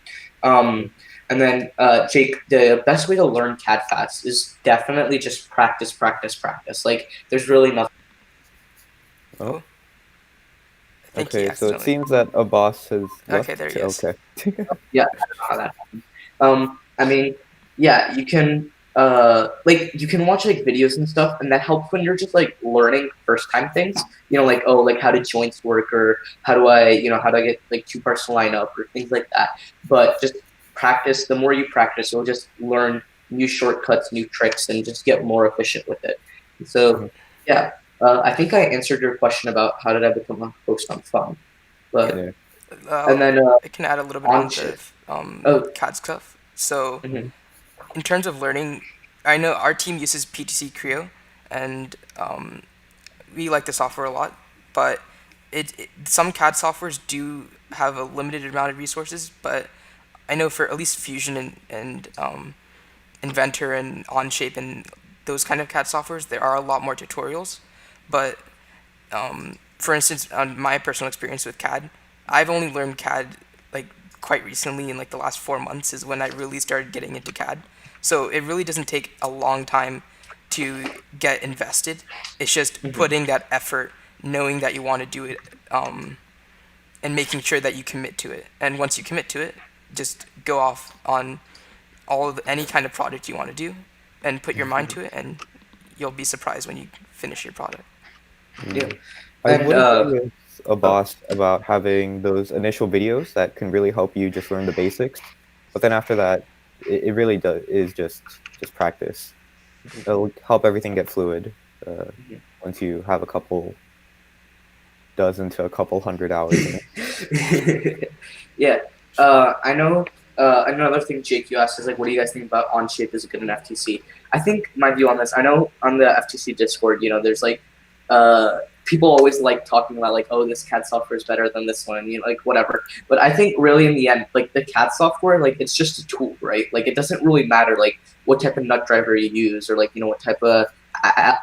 Speaker 2: And then Jake, the best way to learn CAD fast is definitely just practice. Like there's really nothing.
Speaker 3: Oh.
Speaker 1: Thank you,
Speaker 3: Okay, so it
Speaker 1: accidentally.
Speaker 3: seems that a boss has left.
Speaker 1: Okay, there he is.
Speaker 3: Okay.
Speaker 2: Yeah, I don't know how that happened. I mean, yeah, you can you can watch like videos and stuff, and that helps when you're just like learning first time things. Like like how do joints work, or how do I get like two parts to line up, or things like that. But just practice. The more you practice, you'll just learn new shortcuts, new tricks, and just get more efficient with it. So yeah, I think I answered your question about how did I become a host on Fun. But
Speaker 3: Yeah.
Speaker 2: and then
Speaker 1: I can add a little bit
Speaker 2: on
Speaker 1: on
Speaker 2: chip.
Speaker 1: the CAD stuff. So
Speaker 2: Mhm.
Speaker 1: in terms of learning, I know our team uses PTC Creo, and we like the software a lot, but some CAD softwares do have a limited amount of resources, but I know for at least Fusion and Inventor and Onshape and those kind of CAD softwares, there are a lot more tutorials. But for instance, on my personal experience with CAD, I've only learned CAD like quite recently, in like the last 4 months is when I really started getting into CAD. So it really doesn't take a long time to get invested. It's just putting that effort, knowing that you want to do it, and making sure that you commit to it. And once you commit to it, just go off on any kind of project you want to do, and put your mind to it, and you'll be surprised when you finish your product.
Speaker 2: Yeah.
Speaker 3: I
Speaker 2: And,
Speaker 3: would agree with a boss about having those initial videos that can really help you just learn the basics. But then after that, it really is just practice. It'll help everything get fluid once you have a couple dozen to a couple hundred hours in it.
Speaker 2: Yeah. I know another thing, Jake, you asked is like, what do you guys think about Onshape is good in FTC? I think my view on this, I know on the FTC Discord, there's like people always like talking about like, oh, this CAD software is better than this one, like whatever. But I think really in the end, like the CAD software, like it's just a tool, right? Like it doesn't really matter like what type of nut driver you use, or like what type of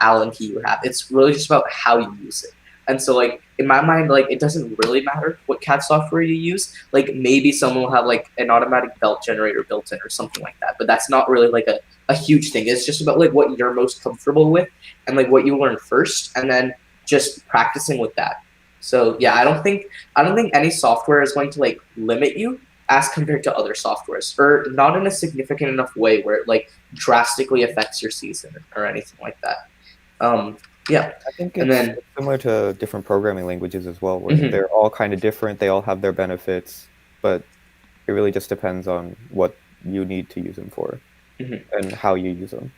Speaker 2: Allen key you have. It's really just about how you use it. And so like in my mind, like it doesn't really matter what CAD software you use. Like maybe someone will have like an automatic belt generator built in or something like that. But that's not really like a huge thing. It's just about like what you're most comfortable with, and like what you learn first, and then just practicing with that. So yeah, I don't think any software is going to like limit you as compared to other softwares, or not in a significant enough way where it like drastically affects your season or anything like that. Yeah.
Speaker 3: I think
Speaker 2: And then
Speaker 3: it's similar to different programming languages as well, where they're all kind of different. They all have their benefits, but it really just depends on what you need to use them for and how you use them.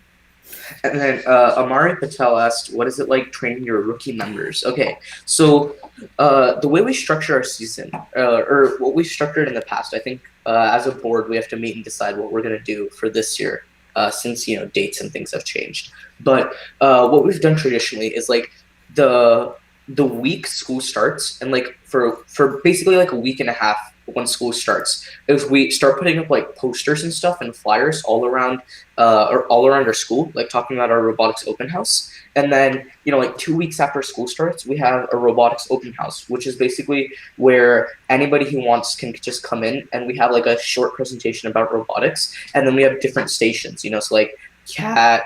Speaker 2: And then Amari Patel asked, what is it like training your rookie members? Okay, so the way we structure our season, or what we structured in the past, I think as a board, we have to meet and decide what we're going to do for this year, since dates and things have changed. But what we've done traditionally is like the week school starts, and like for basically like a week and a half when school starts is we start putting up like posters and stuff and flyers all around our school, like talking about our robotics open house. And then, like 2 weeks after school starts, we have a robotics open house, which is basically where anybody who wants can just come in, and we have like a short presentation about robotics. And then we have different stations, so like CAD,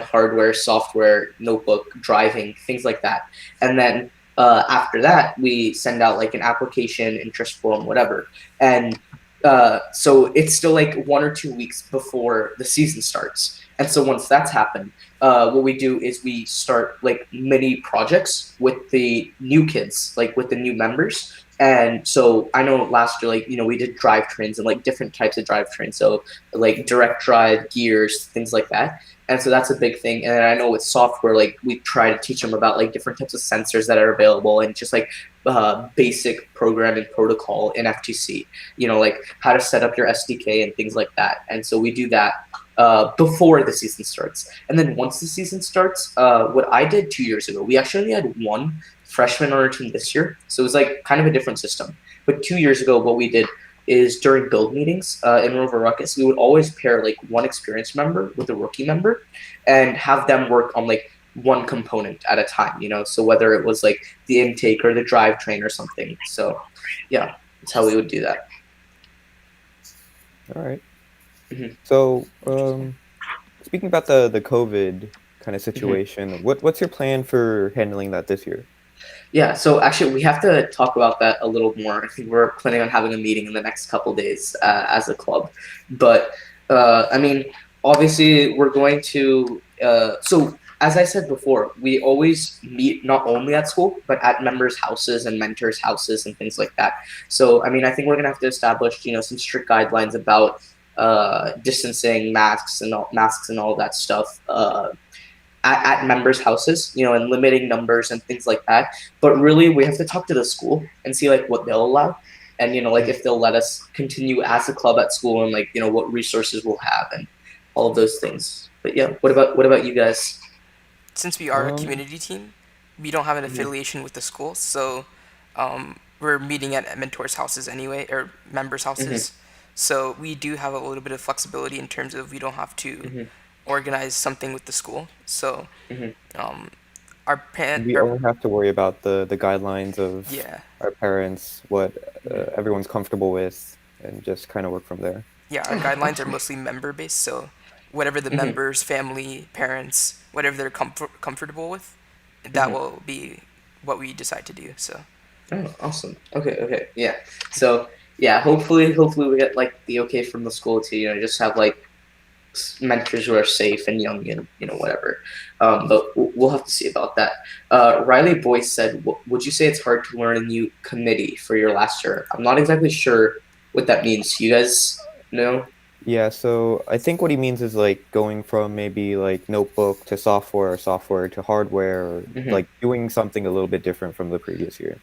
Speaker 2: hardware, software, notebook, driving, things like that. And then after that, we send out like an application, interest form, whatever. And so it's still like 1 or 2 weeks before the season starts. And so once that's happened, what we do is we start like mini projects with the new kids, like with the new members. And so I know last year, like, we did drivetrains and like different types of drivetrains. So like direct drive, gears, things like that. And so that's a big thing. And then I know with software, like we try to teach them about like different types of sensors that are available and just like basic programming protocol in FTC, like how to set up your SDK and things like that. And so we do that before the season starts. And then once the season starts, what I did 2 years ago, we actually only had one freshman on our team this year. So it was like kind of a different system. But 2 years ago, what we did is during build meetings in Rover Ruckus, we would always pair like one experienced member with a rookie member and have them work on like one component at a time, so whether it was like the intake or the drivetrain or something. So yeah, that's how we would do that.
Speaker 3: All right.
Speaker 2: Mhm.
Speaker 3: So speaking about the COVID kind of situation, what's your plan for handling that this year?
Speaker 2: Yeah, so actually we have to talk about that a little more. I think we're planning on having a meeting in the next couple days as a club. But I mean, obviously we're going to, so as I said before, we always meet not only at school, but at members' houses and mentors' houses and things like that. So, I mean, I think we're gonna have to establish, some strict guidelines about distancing, masks and all that stuff at members' houses, and limiting numbers and things like that. But really, we have to talk to the school and see like what they'll allow, and like if they'll let us continue as a club at school, and like what resources we'll have and all of those things. But yeah, what about you guys?
Speaker 1: Since we are a community team, we don't have an affiliation with the school, so we're meeting at mentors' houses anyway, or members' houses. So we do have a little bit of flexibility in terms of we don't have to organize something with the school. So
Speaker 3: We only have to worry about the guidelines of our parents, what everyone's comfortable with, and just kind of work from there.
Speaker 1: Yeah, our guidelines are mostly member based, so whatever the members, family, parents, whatever they're comfortable with, that will be what we decide to do. So.
Speaker 2: Oh, awesome. Okay, yeah. So yeah, hopefully we get like the okay from the school to just have like mentors who are safe and young and whatever. But we'll have to see about that. Riley Boyce said, "Would you say it's hard to learn a new committee for your last year?" I'm not exactly sure what that means. You guys know?
Speaker 3: Yeah, so I think what he means is like going from maybe like notebook to software or software to hardware, or like doing something a little bit different from the previous year.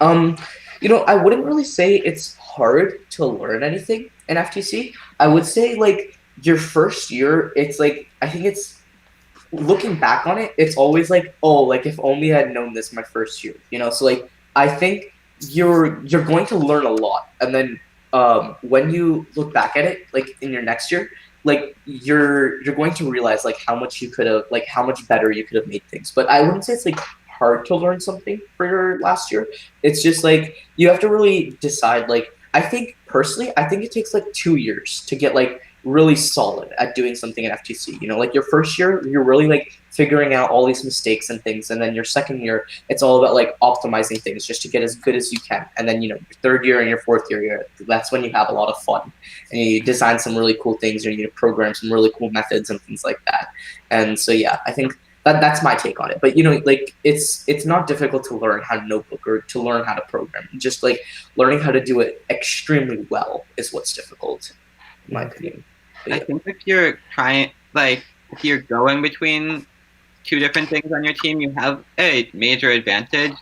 Speaker 2: I wouldn't really say it's hard to learn anything in FTC. I would say like your first year, it's like, I think it's, looking back on it, it's always like, oh, like if only I had known this my first year, so like I think you're going to learn a lot, and then when you look back at it, like in your next year, like you're going to realize like how much you could have, like how much better you could have made things. But I wouldn't say it's like hard to learn something for your last year. It's just like you have to really decide. Like I think personally, I think it takes like 2 years to get like really solid at doing something in FTC. Like your first year, you're really like figuring out all these mistakes and things, and then your second year, it's all about like optimizing things just to get as good as you can. And then your third year and your fourth year, that's when you have a lot of fun and you design some really cool things, or you program some really cool methods and things like that. And so yeah, I think that's my take on it. But like it's not difficult to learn how to notebook or to learn how to program. Just like learning how to do it extremely well is what's difficult, in my opinion.
Speaker 4: I think if you're if you're going between two different things on your team, you have a major advantage.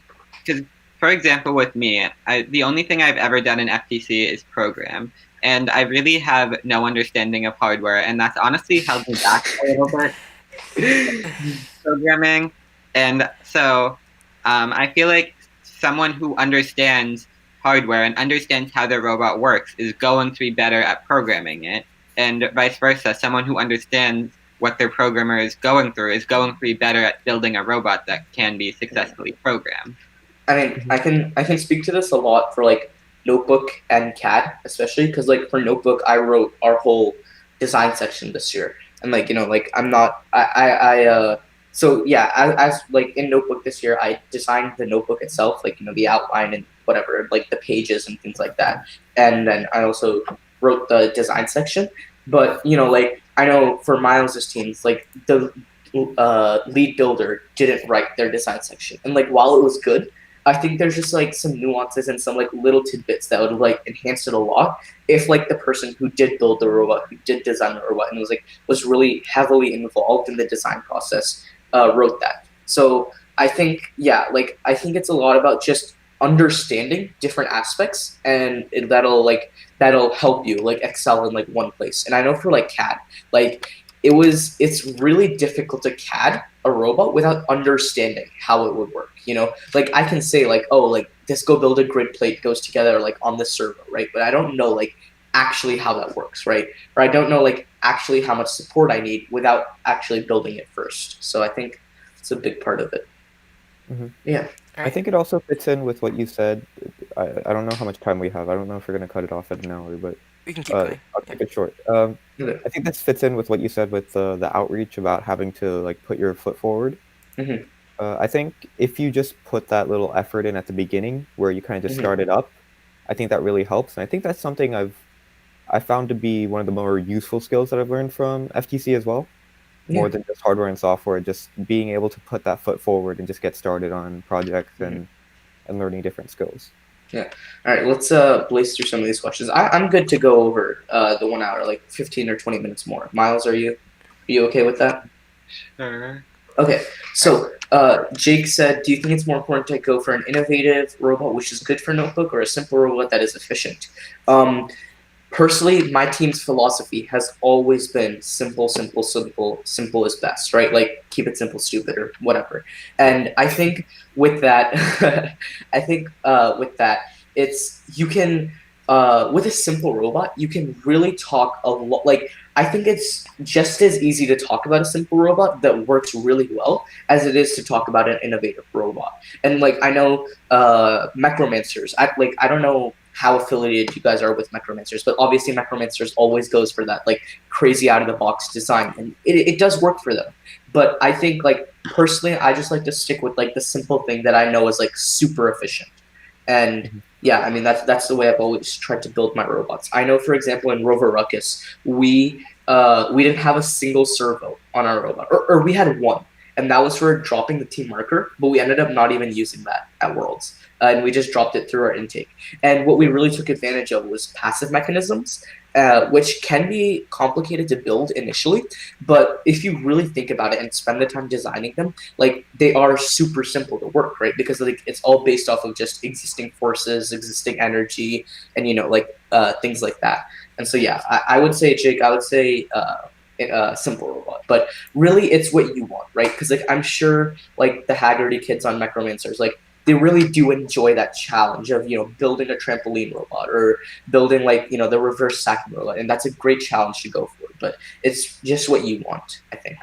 Speaker 4: Because, for example, with me, the only thing I've ever done in FTC is program, and I really have no understanding of hardware, and that's honestly held me back a little bit. Programming, and so I feel like someone who understands hardware and understands how their robot works is going to be better at programming it, and vice versa. Someone who understands what their programmer is going through is going to be better at building a robot that can be successfully programmed.
Speaker 2: I mean, I can speak to this a lot for like Notebook and CAD, especially because like for Notebook, I wrote our whole design section this year, and like like I'm not so yeah, as like in Notebook this year, I designed the notebook itself, like the outline and whatever, like the pages and things like that, and then I also wrote the design section. But like I know for Miles's teams, like the lead builder didn't write their design section, and like while it was good, I think there's just like some nuances and some like little tidbits that would have like enhanced it a lot if like the person who did build the robot, who did design the robot, and was really heavily involved in the design process, wrote that. So I think I think it's a lot about just understanding different aspects, and that'll help you like excel in like one place. And I know for like CAD, like it's really difficult to CAD a robot without understanding how it would work. Like I can say like, oh, like this go build a grid plate goes together like on the servo, right? But I don't know like actually how that works, right? Or I don't know like actually how much support I need without actually building it first. So I think it's a big part of it.
Speaker 3: Mm-hmm.
Speaker 2: Yeah.
Speaker 3: I think it also fits in with what you said. I don't know how much time we have. I don't know if we're going to cut it off at an hour, but
Speaker 1: We can keep going.
Speaker 3: I'll keep it short. I think this fits in with what you said with the outreach about having to like put your foot forward.
Speaker 2: Mm-hmm.
Speaker 3: I think if you just put that little effort in at the beginning, where you kind of just start it up, I think that really helps. And I think that's something I found to be one of the more useful skills that I've learned from FTC as well. More than just hardware and software, just being able to put that foot forward and just get started on projects and learning different skills.
Speaker 2: Yeah. All right, let's blaze through some of these questions. I'm good to go over the 1 hour, like 15 or 20 minutes more. Miles, are you okay with that?
Speaker 4: Sure.
Speaker 2: Okay, so Jake said, do you think it's more important to go for an innovative robot which is good for Notebook or a simple robot that is efficient? Personally, my team's philosophy has always been simple is best, right? Like keep it simple, stupid, or whatever. And I think with that, it's you can with a simple robot, you can really talk a lot. Like I think it's just as easy to talk about a simple robot that works really well as it is to talk about an innovative robot. And like I know Mechromancers, I don't know how affiliated you guys are with Mechromancers, but obviously Mechromancers always goes for that like crazy out of the box design, and it does work for them. But I think like personally, I just like to stick with like the simple thing that I know is like super efficient. And yeah, I mean that's the way I've always tried to build my robots. I know, for example, in Rover Ruckus, we didn't have a single servo on our robot, or we had one, and that was for dropping the team marker, but we ended up not even using that at Worlds. And we just dropped it through our intake. And what we really took advantage of was passive mechanisms, which can be complicated to build initially. But if you really think about it and spend the time designing them, like they are super simple to work, right? Because like it's all based off of just existing forces, existing energy, and things like that. And so yeah, I would say, Jake, simple robot, but really it's what you want, right? Because like I'm sure like the Haggerty kids on Mechromancers, like they really do enjoy that challenge of building a trampoline robot or building like the reverse stacking robot, and that's a great challenge to go for. But it's just what you want, I think.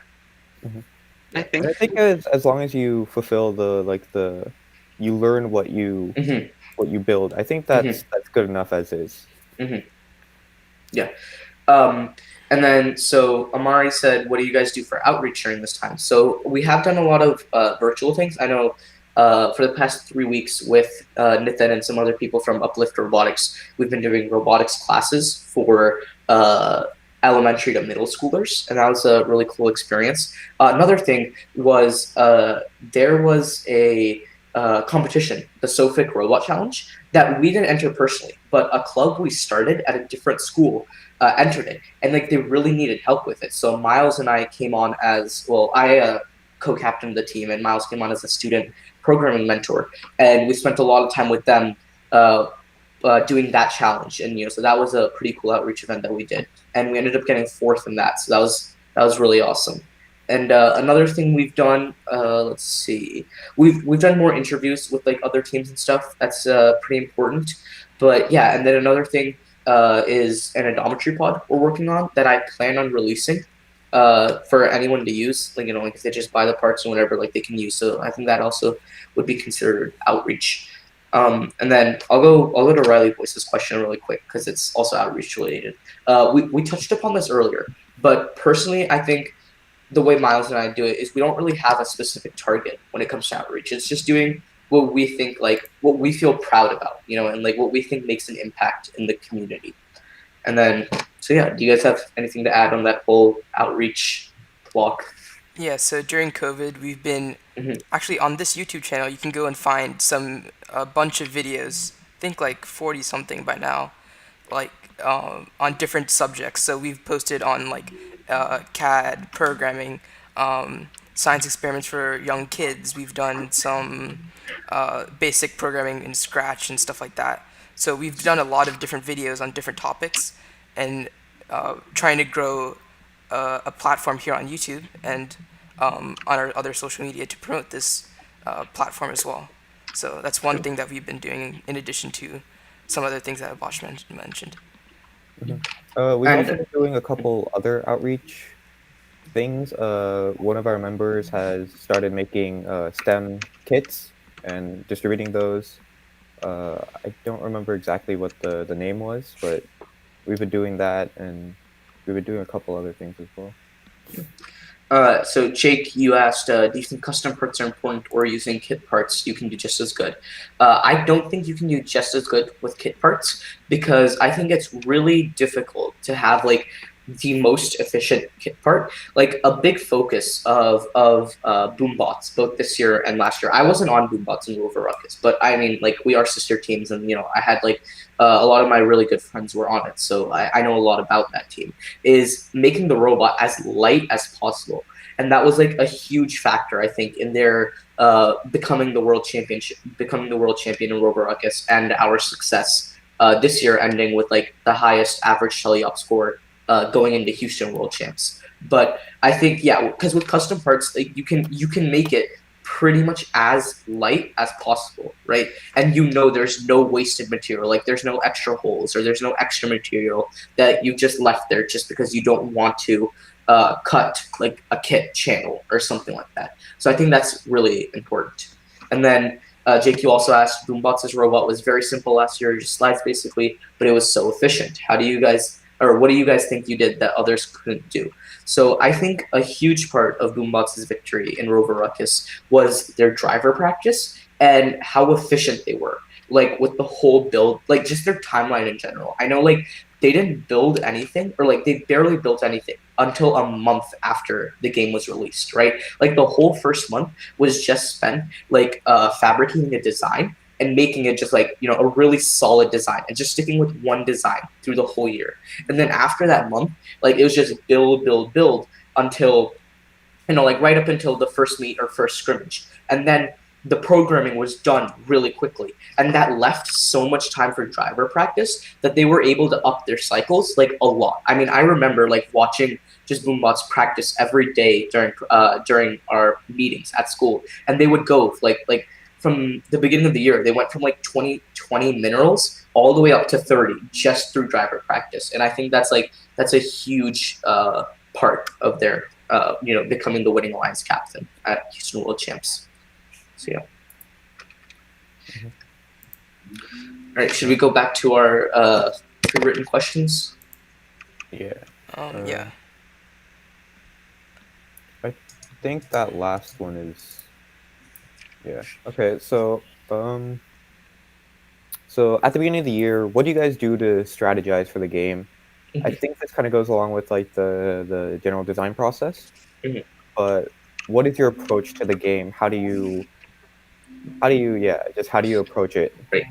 Speaker 4: I think
Speaker 3: as long as you fulfill you learn what you build, I think that's good enough as is.
Speaker 2: Yeah. And then, so Amari said, what do you guys do for outreach during this time? So we have done a lot of virtual things. I know for the past 3 weeks with Nathan and some other people from Uplift Robotics, we've been doing robotics classes for elementary to middle schoolers, and that was a really cool experience. Another thing was there was a competition, the SOFIC Robot Challenge, that we didn't enter personally, but a club we started at a different school entered it, and like they really needed help with it. So Miles and I came on as I co-captained the team, and Miles came on as a student programming mentor, and we spent a lot of time with them doing that challenge. And so that was a pretty cool outreach event that we did, and we ended up getting fourth in that. So that was really awesome. And another thing we've done, let's see, we've done more interviews with like other teams and stuff. That's pretty important. But yeah, and then another thing is an odometry pod we're working on that I plan on releasing for anyone to use. Like like if they just buy the parts and whatever, like they can use. So I think that also would be considered outreach. And then I'll go to Riley Boyce's question really quick because it's also outreach related. We touched upon this earlier, but personally, I think the way Miles and I do it is we don't really have a specific target when it comes to outreach. It's just doing what we think, like what we feel proud about, and like what we think makes an impact in the community. And then, so yeah, do you guys have anything to add on that whole outreach block?
Speaker 1: Yeah, so during COVID, we've been
Speaker 2: Mhm.
Speaker 1: actually on this YouTube channel. You can go and find a bunch of videos. I think like 40 something by now, like on different subjects. So we've posted on like CAD programming, science experiments for young kids. We've done some basic programming in Scratch and stuff like that. So we've done a lot of different videos on different topics, and trying to grow a platform here on YouTube and on our other social media to promote this platform as well. So that's one thing that we've been doing in addition to some other things that Bosch mentioned.
Speaker 3: We've
Speaker 2: And
Speaker 3: also been doing a couple other outreach things. One of our members has started making STEM kits and distributing those. I don't remember exactly what the name was, but we've been doing that, and we've been doing a couple other things as well.
Speaker 2: So Jake, you asked, do you think custom parts are important, or using kit parts you can do just as good? I don't think you can do just as good with kit parts because I think it's really difficult to have like the most efficient kit part. Like a big focus of Boombots both this year and last year. I wasn't on Boombots and Rover Ruckus, but I mean like we are sister teams, and I had like a lot of my really good friends were on it, so I know a lot about that team. Is making the robot as light as possible, and that was like a huge factor I think in their becoming the world champion in Rover Ruckus, and our success this year ending with like the highest average teleop score going into Houston World Champs. But I think because with custom parts, like, you can make it pretty much as light as possible, right? And there's no wasted material, like there's no extra holes or there's no extra material that you just left there just because you don't want to cut like a kit channel or something like that. So I think that's really important. And then Jake, you also asked, Boombots' robot was very simple last year, just slides basically, but it was so efficient. What do you guys think you did that others couldn't do? So I think a huge part of Boombots' victory in Rover Ruckus was their driver practice and how efficient they were. Like with the whole build, like just their timeline in general. I know like they didn't build anything, or like they barely built anything until a month after the game was released, right? Like the whole first month was just spent like fabricating a design and making it just like a really solid design and just sticking with one design through the whole year. And then after that month, like it was just build until like right up until the first meet or first scrimmage. And then the programming was done really quickly, and that left so much time for driver practice that they were able to up their cycles like a lot. I mean, I remember like watching just Boombots practice every day during our meetings at school, and they would go like from the beginning of the year, they went from like 20 minerals all the way up to 30 just through driver practice. And I think that's a huge part of their becoming the winning alliance captain at Houston World Champs. So yeah. All right, should we go back to our pre-written questions?
Speaker 3: Yeah.
Speaker 1: Yeah.
Speaker 3: I think that last one is. Yeah. Okay. So at the beginning of the year, what do you guys do to strategize for the game? I think this kind of goes along with like the general design process.
Speaker 2: Mhm.
Speaker 3: But what is your approach to the game? How do you approach it?
Speaker 2: Great.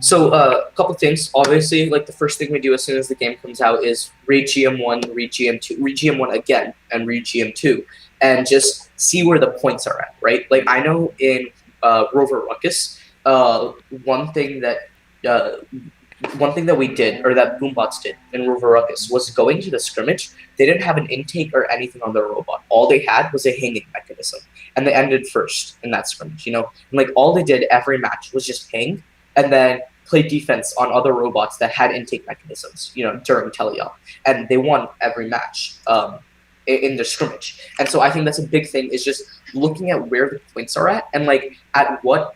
Speaker 2: So a couple things. Obviously, like the first thing we do as soon as the game comes out is read GM1, read GM2, read GM1 again, and read GM2, and just see where the points are at, right? Like I know in Rover Ruckus, one thing that one thing that we did, or that Boombots did in Rover Ruckus, was going to the scrimmage. They didn't have an intake or anything on their robot. All they had was a hanging mechanism, and they ended first in that scrimmage. And like all they did every match was just hang, and then play defense on other robots that had intake mechanisms. During teleop, and they won every match. In the scrimmage. And so I think that's a big thing, is just looking at where the points are at, and like at what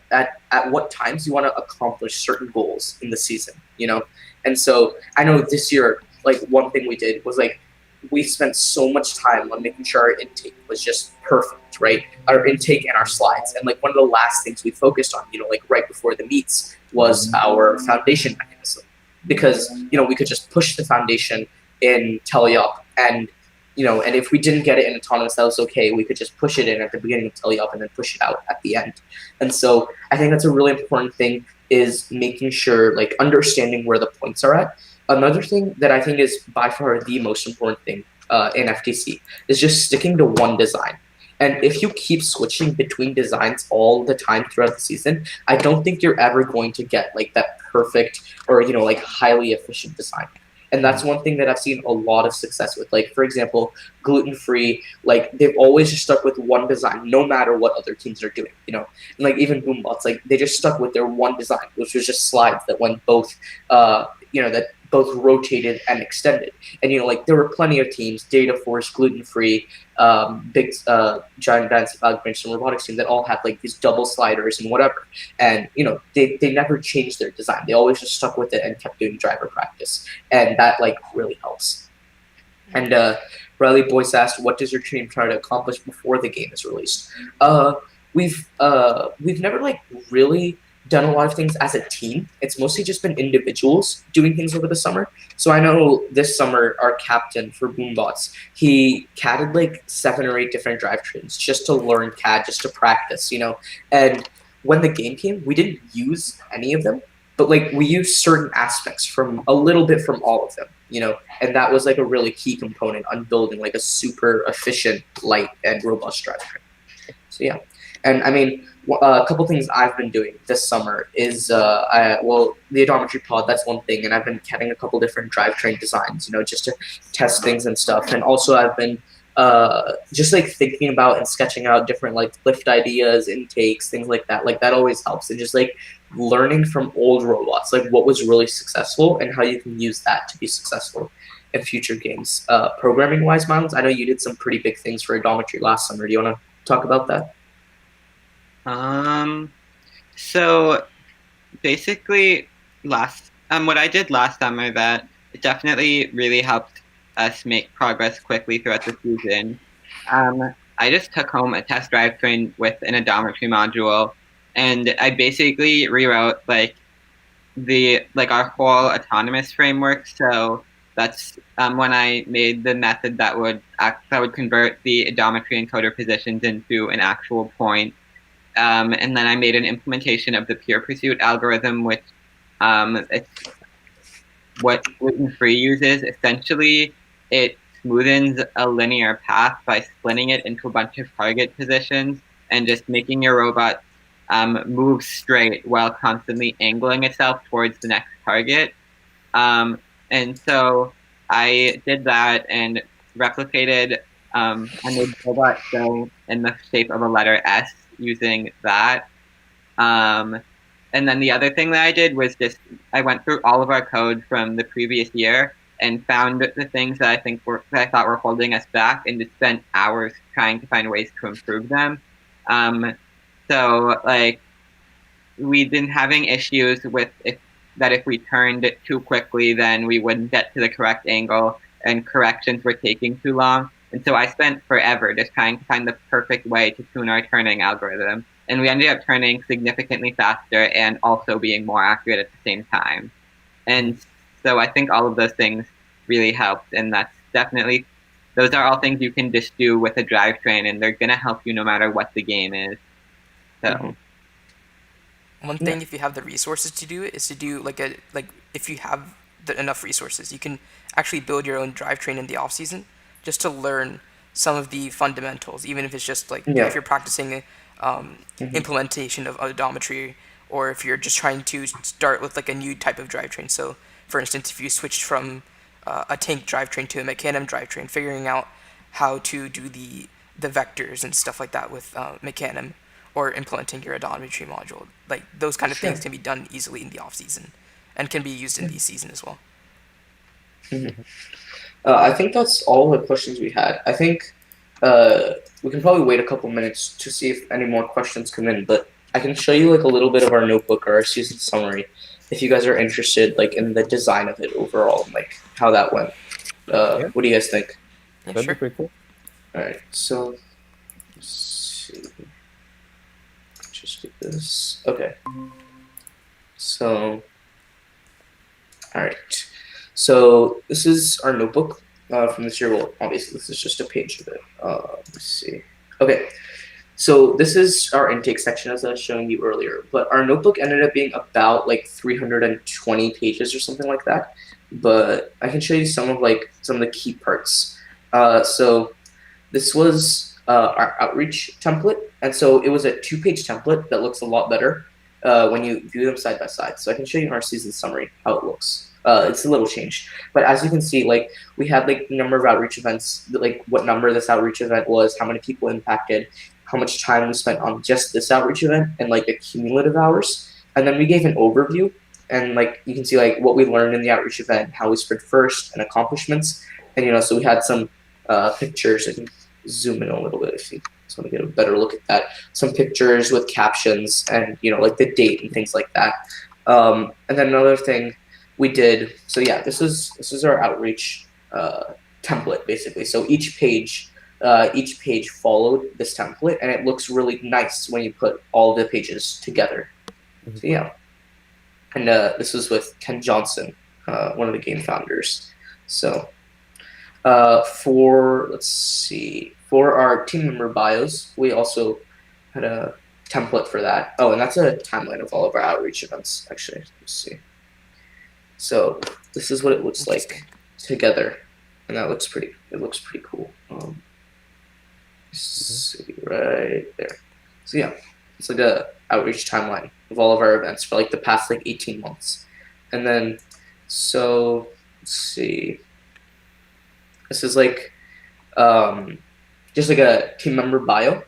Speaker 2: times you want to accomplish certain goals in the season. And so I know this year, like one thing we did was like we spent so much time on making sure our intake was just perfect, right? Our intake and our slides. And like one of the last things we focused on, like right before the meets, was our foundation mechanism, because we could just push the foundation in teleop, and and if we didn't get it in autonomous, that was okay. We could just push it in at the beginning of teleop and then push it out at the end. And so I think that's a really important thing, is making sure, like, understanding where the points are at. Another thing that I think is by far the most important thing in FTC is just sticking to one design. And if you keep switching between designs all the time throughout the season, I don't think you're ever going to get like that perfect or like highly efficient design. And that's one thing that I've seen a lot of success with. Like, for example, gluten-free, like they've always just stuck with one design, no matter what other teams are doing, And like even Boombots, like they just stuck with their one design, which was just slides that went both, that both rotated and extended. And, like there were plenty of teams, Data Force, gluten-free, big giant dance and robotics team, that all had like these double sliders and whatever, and they never changed their design. They always just stuck with it and kept doing driver practice, and that like really helps. And Riley Boyce asked, what does your team try to accomplish before the game is released? We've never like really done a lot of things as a team. It's mostly just been individuals doing things over the summer. So I know this summer our captain for Boombots, he CAD'd like 7 or 8 different drivetrains just to learn CAD, just to practice, And when the game came, we didn't use any of them, but like we used certain aspects from a little bit from all of them, And that was like a really key component on building like a super efficient, light, and robust drivetrain. So yeah. And I mean, a couple things I've been doing this summer is, the odometry pod, that's one thing. And I've been getting a couple different drivetrain designs, just to test things and stuff. And also I've been just like thinking about and sketching out different like lift ideas, intakes, things like that. Like that always helps. And just like learning from old robots, like what was really successful and how you can use that to be successful in future games. Programming wise, Miles, I know you did some pretty big things for odometry last summer. Do you want to talk about that?
Speaker 4: So basically what I did last summer, that it definitely really helped us make progress quickly throughout the season. I just took home a test drivetrain with an odometry module, and I basically rewrote like our whole autonomous framework. So that's when I made the method that would convert the odometry encoder positions into an actual point. And then I made an implementation of the pure pursuit algorithm, which it's what gluten-free uses. Essentially, it smoothens a linear path by splitting it into a bunch of target positions and just making your robot move straight while constantly angling itself towards the next target. And so I did that and replicated I made the robot go in the shape of a letter S using that. And then the other thing that I did was I went through all of our code from the previous year and found the things that I thought were holding us back, and just spent hours trying to find ways to improve them. So like we've been having issues with if we turned it too quickly, then we wouldn't get to the correct angle, and corrections were taking too long. And so I spent forever just trying to find the perfect way to tune our turning algorithm. And we ended up turning significantly faster and also being more accurate at the same time. And so I think all of those things really helped. And those are all things you can just do with a drivetrain, and they're going to help you no matter what the game is. So.
Speaker 1: One thing, if you have the resources to do it, is to do if you have enough resources, you can actually build your own drivetrain in the off season, just to learn some of the fundamentals, even if it's just if you're practicing implementation of odometry, or if you're just trying to start with like a new type of drivetrain. So, for instance, if you switched from a tank drivetrain to a Mecanum drivetrain, figuring out how to do the vectors and stuff like that with Mecanum, or implementing your odometry module, like those kind of things can be done easily in the off season, and can be used in the season as well.
Speaker 2: I think that's all the questions we had. I think we can probably wait a couple minutes to see if any more questions come in, but I can show you like a little bit of our notebook or our season summary if you guys are interested, like in the design of it overall, and like how that went. What do you guys think?
Speaker 1: Yeah,
Speaker 3: That'd
Speaker 1: sure.
Speaker 3: be pretty cool.
Speaker 2: All right, so let's see. Just do this. Okay. So, all right. So this is our notebook from this year. Well, obviously this is just a page of it. Let's see. Okay. So this is our intake section as I was showing you earlier, but our notebook ended up being about like 320 pages or something like that. But I can show you some of the key parts. So this was our outreach template, and so it was a 2-page template that looks a lot better when you view them side by side. So I can show you in our season summary how it looks. It's a little changed, but as you can see, like we had like the number of outreach events, like what number this outreach event was, how many people impacted, how much time we spent on just this outreach event, and like the cumulative hours. And then we gave an overview, and like you can see like what we learned in the outreach event, how we spread first, and accomplishments. And so we had some pictures. I can zoom in a little bit if you just want to get a better look at that. Some pictures with captions and like the date and things like that. And then another thing we did. So yeah, this is our outreach template basically. So each page followed this template, and it looks really nice when you put all the pages together.
Speaker 3: Mm-hmm.
Speaker 2: So yeah, and this was with Ken Johnson, one of the game founders. So for our team member bios, we also had a template for that. Oh, and that's a timeline of all of our outreach events. Actually, let's see. So this is what it looks like together, and that looks pretty. It looks pretty cool. See right there. So yeah, it's like a outreach timeline of all of our events for like the past like 18 months, and then so let's see. This is like just like a team member bio,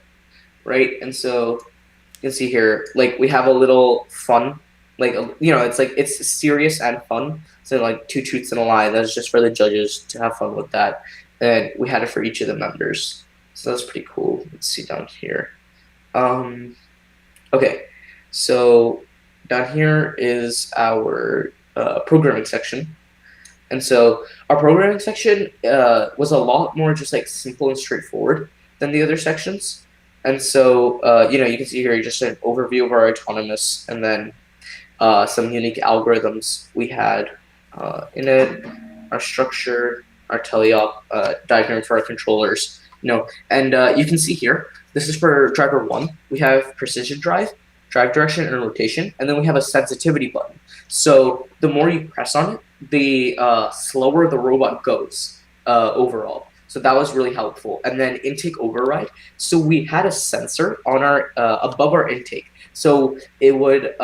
Speaker 2: right? And so you can see here, like we have a little fun, like it's serious and fun. So like 2 truths and a lie. That's just for the judges to have fun with that, and we had it for each of the members. So that's pretty cool. Let's see down here. Okay, so down here is our programming section. And so our programming section was a lot more just like simple and straightforward than the other sections. And so, you can see here just an overview of our autonomous, and then some unique algorithms we had in it, our structure, our teleop diagram for our controllers, and you can see here, this is for driver 1. We have precision drive direction, and rotation, and then we have a sensitivity button. So the more you press on it, the slower the robot goes overall. So that was really helpful. And then intake override. So we had a sensor on our above our intake. So it would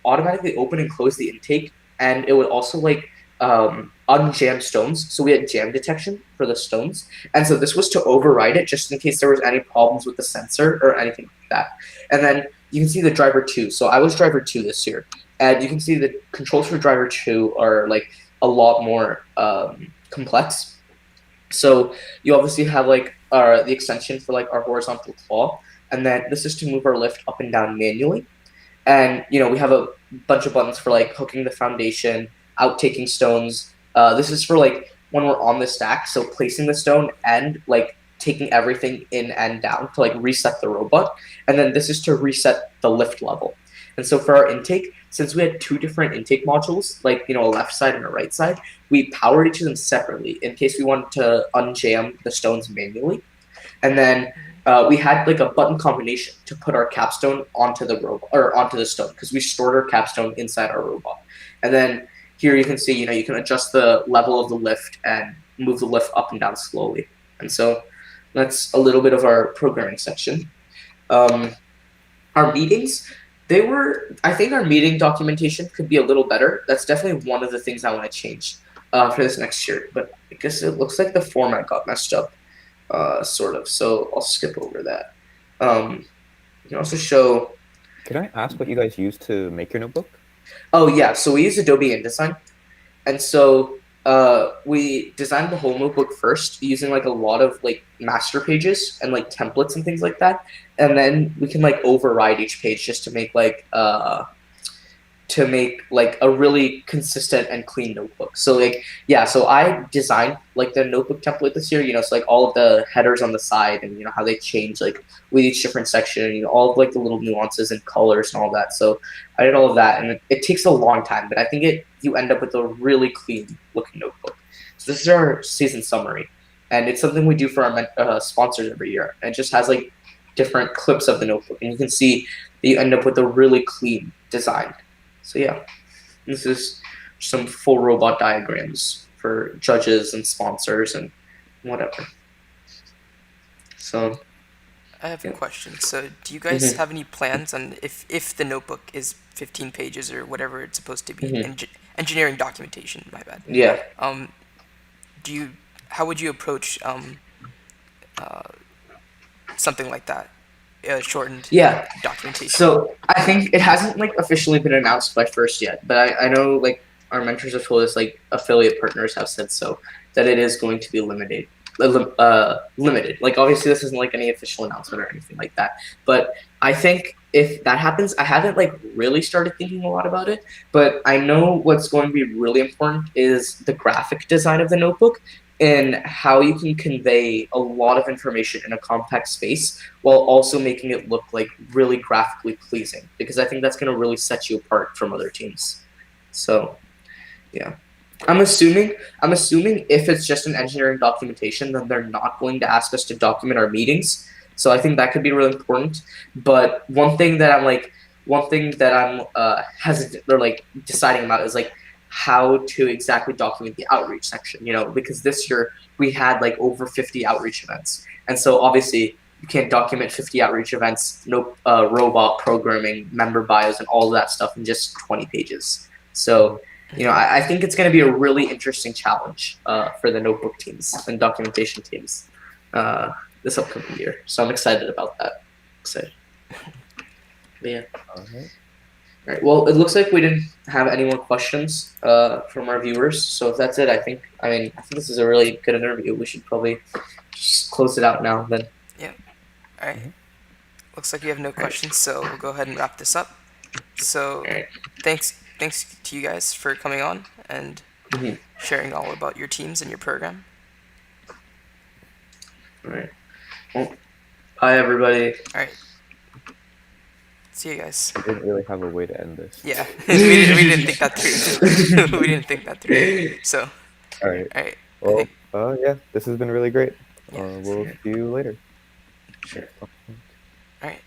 Speaker 2: automatically open and close the intake, and it would also like unjam stones. So we had jam detection for the stones. And so this was to override it just in case there was any problems with the sensor or anything like that. And then you can see the driver 2. So I was driver 2 this year. And you can see the controls for driver 2 are like a lot more complex. So you obviously have like the extension for like our horizontal claw, and then this is to move our lift up and down manually. And we have a bunch of buttons for like hooking the foundation, out taking stones. This is for like when we're on the stack, so placing the stone and like taking everything in and down to like reset the robot. And then this is to reset the lift level. And so for our intake, since we had 2 different intake modules, like a left side and a right side, we powered each of them separately in case we wanted to unjam the stones manually. And then we had like a button combination to put our capstone onto the robot or onto the stone, because we stored our capstone inside our robot. And then here you can see, you can adjust the level of the lift and move the lift up and down slowly. And so that's a little bit of our programming section. Our meetings, I think our meeting documentation could be a little better. That's definitely one of the things I want to change for this next year. But I guess it looks like the format got messed up, sort of. So I'll skip over that. You can also show.
Speaker 3: Can I ask what you guys use to make your notebook?
Speaker 2: Oh yeah, so we use Adobe InDesign, and so we designed the whole notebook first using like a lot of like master pages and like templates and things like that, and then we can like override each page just to make like a really consistent and clean notebook. So like yeah, so I designed like the notebook template this year, so like all of the headers on the side and how they change like with each different section, all of like the little nuances and colors and all that. So I did all of that, and it takes a long time, but I think you end up with a really clean looking notebook. So this is our season summary, and it's something we do for our sponsors every year. And it just has like different clips of the notebook, and you can see that you end up with a really clean design. So yeah, this is some full robot diagrams for judges and sponsors and whatever. So
Speaker 1: I have
Speaker 2: yeah.
Speaker 1: a question. So do you guys have any plans on if the notebook is 15 pages or whatever it's supposed to be? Engineering documentation, my bad.
Speaker 2: Yeah.
Speaker 1: How would you approach something like that? Shortened documentation.
Speaker 2: So I think it hasn't like officially been announced by FIRST yet, but I know like our mentors have told us, like affiliate partners have said so, that it is going to be limited. Like obviously this isn't like any official announcement or anything like that, but I think if that happens, I haven't like really started thinking a lot about it, but I know what's going to be really important is the graphic design of the notebook and how you can convey a lot of information in a compact space while also making it look like really graphically pleasing, because I think that's going to really set you apart from other teams. So yeah, I'm assuming if it's just an engineering documentation, then they're not going to ask us to document our meetings. So I think that could be really important. But one thing that I'm hesitant or like deciding about is like how to exactly document the outreach section, because this year we had like over 50 outreach events. And so obviously you can't document 50 outreach events, no robot programming, member bios, and all of that stuff in just 20 pages. So, I think it's going to be a really interesting challenge for the notebook teams and documentation teams this upcoming year. So I'm excited about that. But yeah. All right. Well, it looks like we didn't have any more questions from our viewers. So if that's it, I think this is a really good interview. We should probably just close it out now then.
Speaker 1: Yeah. All right. Looks like you have no questions, so we'll go ahead and wrap this up. So thanks to you guys for coming on and sharing all about your teams and your program.
Speaker 2: All right. Well, bye everybody.
Speaker 1: All right. See you guys.
Speaker 3: We didn't really have a way to end this.
Speaker 1: Yeah, we didn't think that through. We didn't think that through. So.
Speaker 3: All right.
Speaker 1: All right.
Speaker 3: Well, yeah, this has been really great.
Speaker 1: Yeah.
Speaker 3: We'll see you later.
Speaker 2: Sure.
Speaker 1: All right.